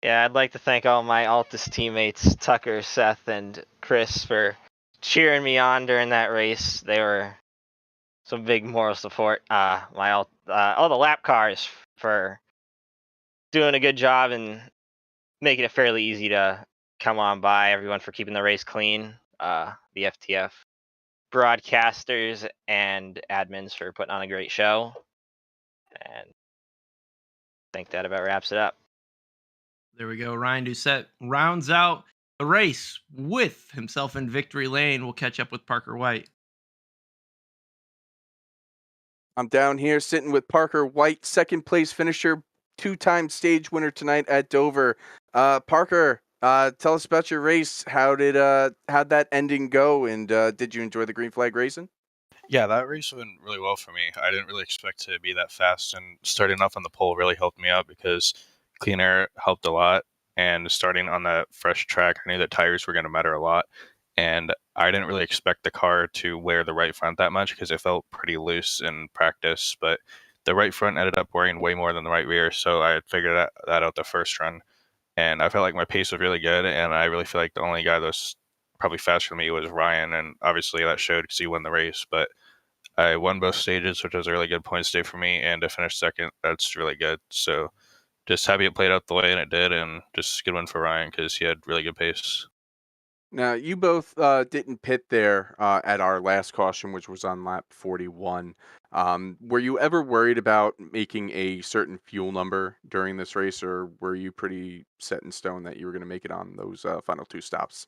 Yeah, I'd like to thank all my Altus teammates, Tucker, Seth, and Chris, for cheering me on during that race. They were some big moral support. All the lap cars for doing a good job and making it fairly easy to come on by. Everyone for keeping the race clean. The FTF broadcasters and admins for putting on a great show. And I think that about wraps it up. There we go. Ryan Doucette rounds out the race with himself in victory lane. We'll catch up with Parker White. I'm down here sitting with Parker White, second place finisher, 2-time stage winner tonight at Dover. Parker, tell us about your race. How'd that ending go? And did you enjoy the green flag racing? Yeah, that race went really well for me. I didn't really expect to be that fast, and starting off on the pole really helped me out because clean air helped a lot. And starting on that fresh track, I knew that tires were going to matter a lot. And I didn't really expect the car to wear the right front that much because it felt pretty loose in practice. But the right front ended up wearing way more than the right rear, so I figured that out the first run. And I felt like my pace was really good, and I really feel like the only guy that was probably faster than me was Ryan, and obviously that showed because he won the race. But I won both stages, which was a really good points day for me, and to finish second, that's really good. So just happy it played out the way and it did, and just a good win for Ryan because he had really good pace. Now, you both didn't pit there at our last caution, which was on lap 41. Were you ever worried about making a certain fuel number during this race, or were you pretty set in stone that you were going to make it on those final 2 stops?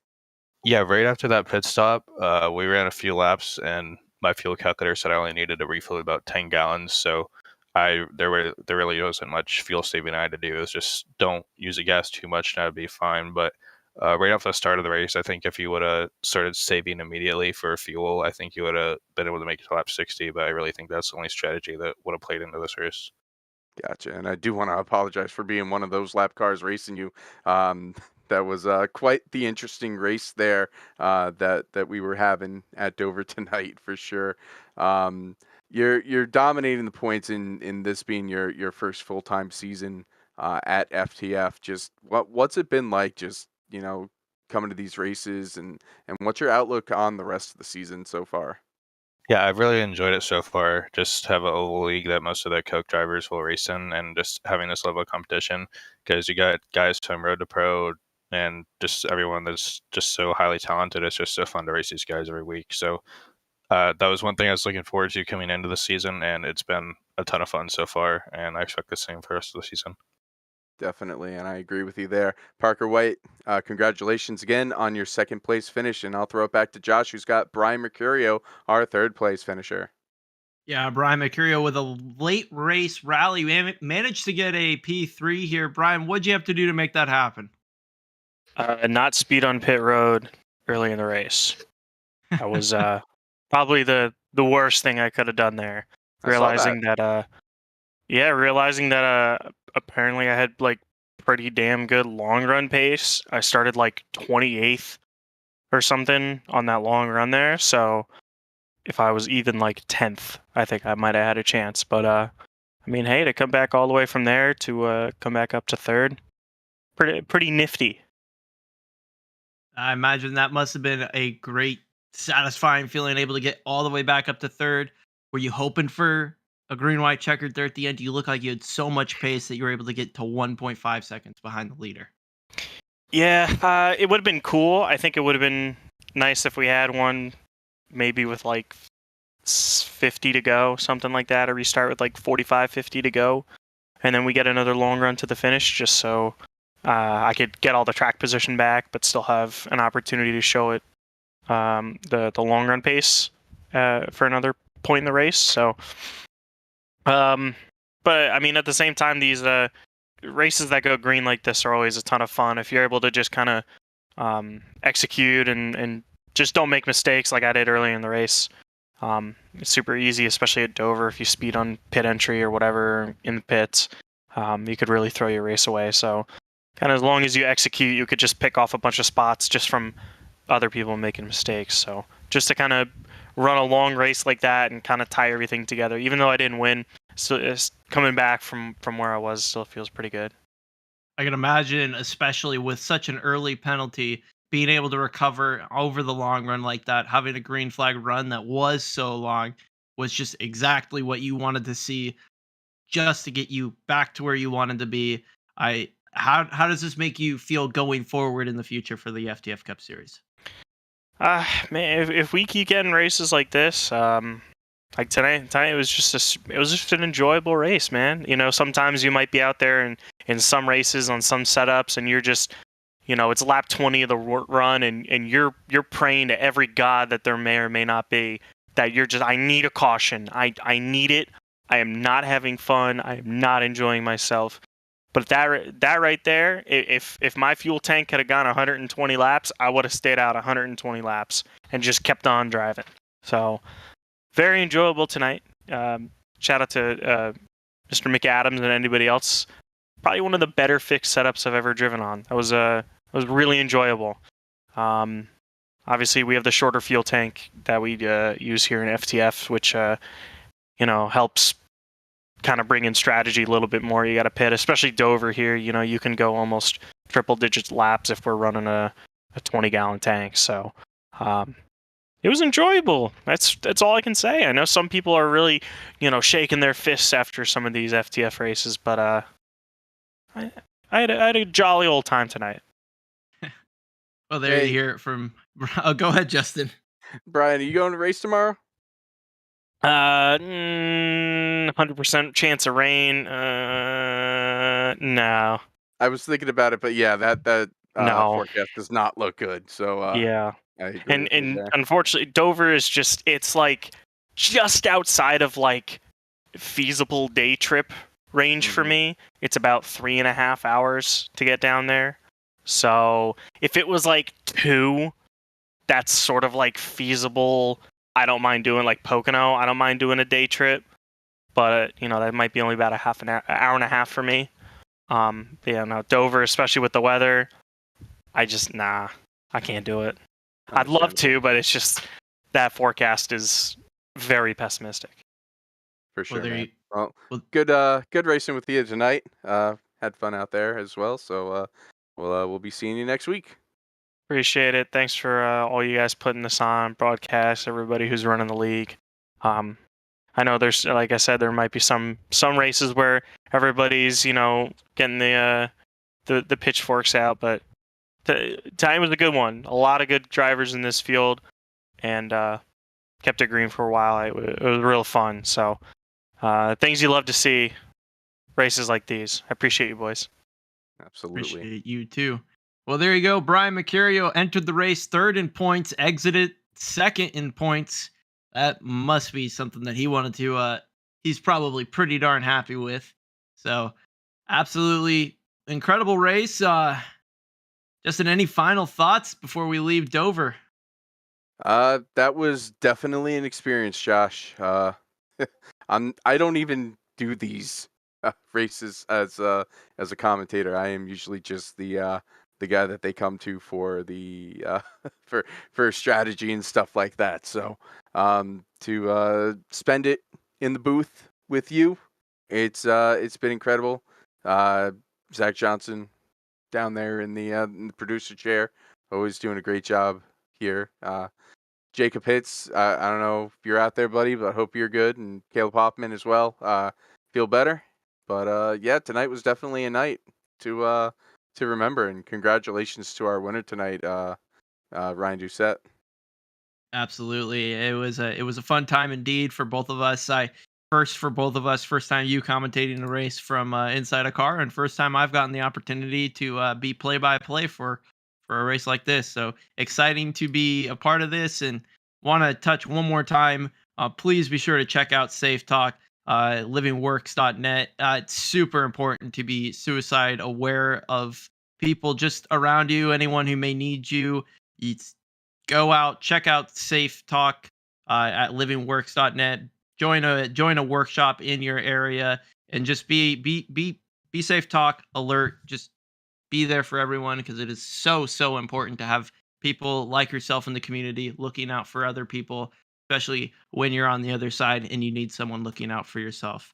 Yeah, right after that pit stop, we ran a few laps, and my fuel calculator said I only needed to refill about 10 gallons. So there really wasn't much fuel saving I had to do. It was just don't use the gas too much, and that'd be fine. But right off the start of the race, I think if you would have started saving immediately for fuel, I think you would have been able to make it to lap 60. But I really think that's the only strategy that would have played into this race. Gotcha. And I do want to apologize for being one of those lap cars racing you. That was quite the interesting race there that we were having at Dover tonight for sure. You're dominating the points in this being your first full-time season at FTF. Just what's it been like? Just coming to these races and what's your outlook on the rest of the season so far? Yeah, I've really enjoyed it so far. Just have an oval league that most of the Coke drivers will race in, and just having this level of competition because you got guys from road to pro and just everyone that's just so highly talented. It's just so fun to race these guys every week. So that was one thing I was looking forward to coming into the season, and it's been a ton of fun so far, and I expect the same for the rest of the season. Definitely, and I agree with you there. Parker White, congratulations again on your second place finish, and I'll throw it back to Josh, who's got Brian Mercurio, our third place finisher. Yeah, Brian Mercurio with a late race rally. Managed to get a P3 here. Brian, what'd you have to do to make that happen? Not speed on pit road early in the race. That was probably the worst thing I could have done there. Realizing that apparently I had like pretty damn good long run pace. I started like 28th or something on that long run there. So if I was even like 10th, I think I might have had a chance. But I mean, hey, to come back all the way from there to come back up to third, pretty nifty. I imagine that must have been a great, satisfying feeling, able to get all the way back up to third. Were you hoping for a green-white checkered there at the end? You look like you had so much pace that you were able to get to 1.5 seconds behind the leader. Yeah, it would have been cool. I think it would have been nice if we had one maybe with like 50 to go, something like that, or restart with like 45, 50 to go. And then we get another long run to the finish just so I could get all the track position back, but still have an opportunity to show it the long run pace for another point in the race. So, but I mean, at the same time, these races that go green like this are always a ton of fun. If you're able to just kind of execute and just don't make mistakes like I did earlier in the race. It's super easy, especially at Dover. If you speed on pit entry or whatever in the pits, you could really throw your race away. So kind of as long as you execute, you could just pick off a bunch of spots just from other people making mistakes. So just to kind of run a long race like that and kind of tie everything together, even though I didn't win, so it's coming back from where I was still feels pretty good. I can imagine, especially with such an early penalty, being able to recover over the long run like that, having a green flag run that was so long was just exactly what you wanted to see, just to get you back to where you wanted to be. How does this make you feel going forward in the future for the FTF Cup Series? Man, if we keep getting races like this, like tonight it was just an enjoyable race, man. You know, sometimes you might be out there and in some races on some setups, and you're just, you know, it's lap 20 of the run, and you're praying to every god that there may or may not be that you're just, I need a caution. I need it. I am not having fun. I am not enjoying myself. But that right there, if my fuel tank had gone 120 laps, I would have stayed out 120 laps and just kept on driving. So very enjoyable tonight. Shout out to Mr. McAdams and anybody else. Probably one of the better fixed setups I've ever driven on. That was really enjoyable. Obviously, we have the shorter fuel tank that we use here in FTF, which helps kind of bring in strategy a little bit more. You got to pit, especially Dover here. You know, you can go almost triple digit laps if we're running a 20-gallon tank. So it was enjoyable. That's all I can say. I know some people are really, shaking their fists after some of these FTF races, but I had a jolly old time tonight. Well, there you hear it from. Oh, go ahead, Justin. Brian, are you going to race tomorrow? 100% chance of rain. No. I was thinking about it, but yeah, that No. forecast does not look good. So yeah, I agree with you and there. unfortunately, Dover is it's like just outside of like feasible day trip range for me. It's about 3.5 hours to get down there. So if it was like 2, that's sort of like feasible. I don't mind doing like Pocono. I don't mind doing a day trip, but that might be only about a hour and a half for me. Dover, especially with the weather, I can't do it. I'd love to, but it's just that forecast is very pessimistic. For sure. Well, good racing with you tonight. Had fun out there as well. So we'll be seeing you next week. Appreciate it. Thanks for all you guys putting this on, broadcast, everybody who's running the league. I know there's, like I said, there might be some races where everybody's, getting the pitchforks out, but tonight was a good one. A lot of good drivers in this field, and kept it green for a while. It was real fun. So things you love to see, races like these. I appreciate you, boys. Absolutely. Appreciate you too. Well, there you go. Brian Mercurio entered the race 3rd in points, exited 2nd in points. That must be something that he wanted to, he's probably pretty darn happy with. So, absolutely incredible race. Justin, any final thoughts before we leave Dover? That was definitely an experience, Josh. I don't even do these races as a commentator. I am usually just the guy that they come to for the for strategy and stuff like that. So to spend it in the booth with you, it's been incredible. Zach Johnson down there in the producer chair, always doing a great job here. Jacob Hitz, I don't know if you're out there, buddy, but I hope you're good, and Caleb Hoffman as well. Feel better, but yeah, tonight was definitely a night to remember, and congratulations to our winner tonight, Ryan Doucette. Absolutely, it was a fun time indeed for both of us. First time you commentating a race from inside a car, and first time I've gotten the opportunity to be play-by-play for a race like this. So exciting to be a part of this, and want to touch one more time. Please be sure to check out Safe Talk. livingworks.net. It's super important to be suicide aware of people just around you, anyone who may need you. Go out, check out Safe Talk at livingworks.net. Join a workshop in your area, and just be Safe Talk alert. Just be there for everyone, because it is so important to have people like yourself in the community looking out for other people, especially when you're on the other side and you need someone looking out for yourself.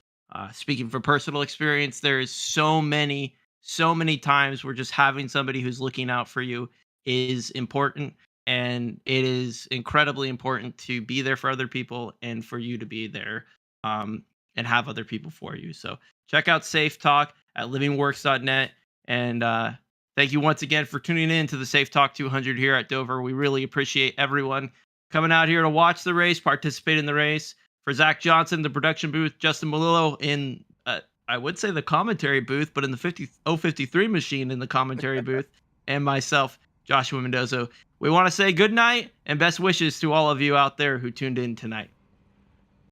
Speaking from personal experience, there is so many times where just having somebody who's looking out for you is important, and it is incredibly important to be there for other people and for you to be there, and have other people for you. So check out Safe Talk at livingworks.net. And thank you once again for tuning in to the Safe Talk 200 here at Dover. We really appreciate everyone coming out here to watch the race, participate in the race. For Zach Johnson, the production booth, Justin Malillo in, I would say the commentary booth, but in the 053 machine in the commentary booth, and myself, Joshua Mendoza. We want to say good night and best wishes to all of you out there who tuned in tonight.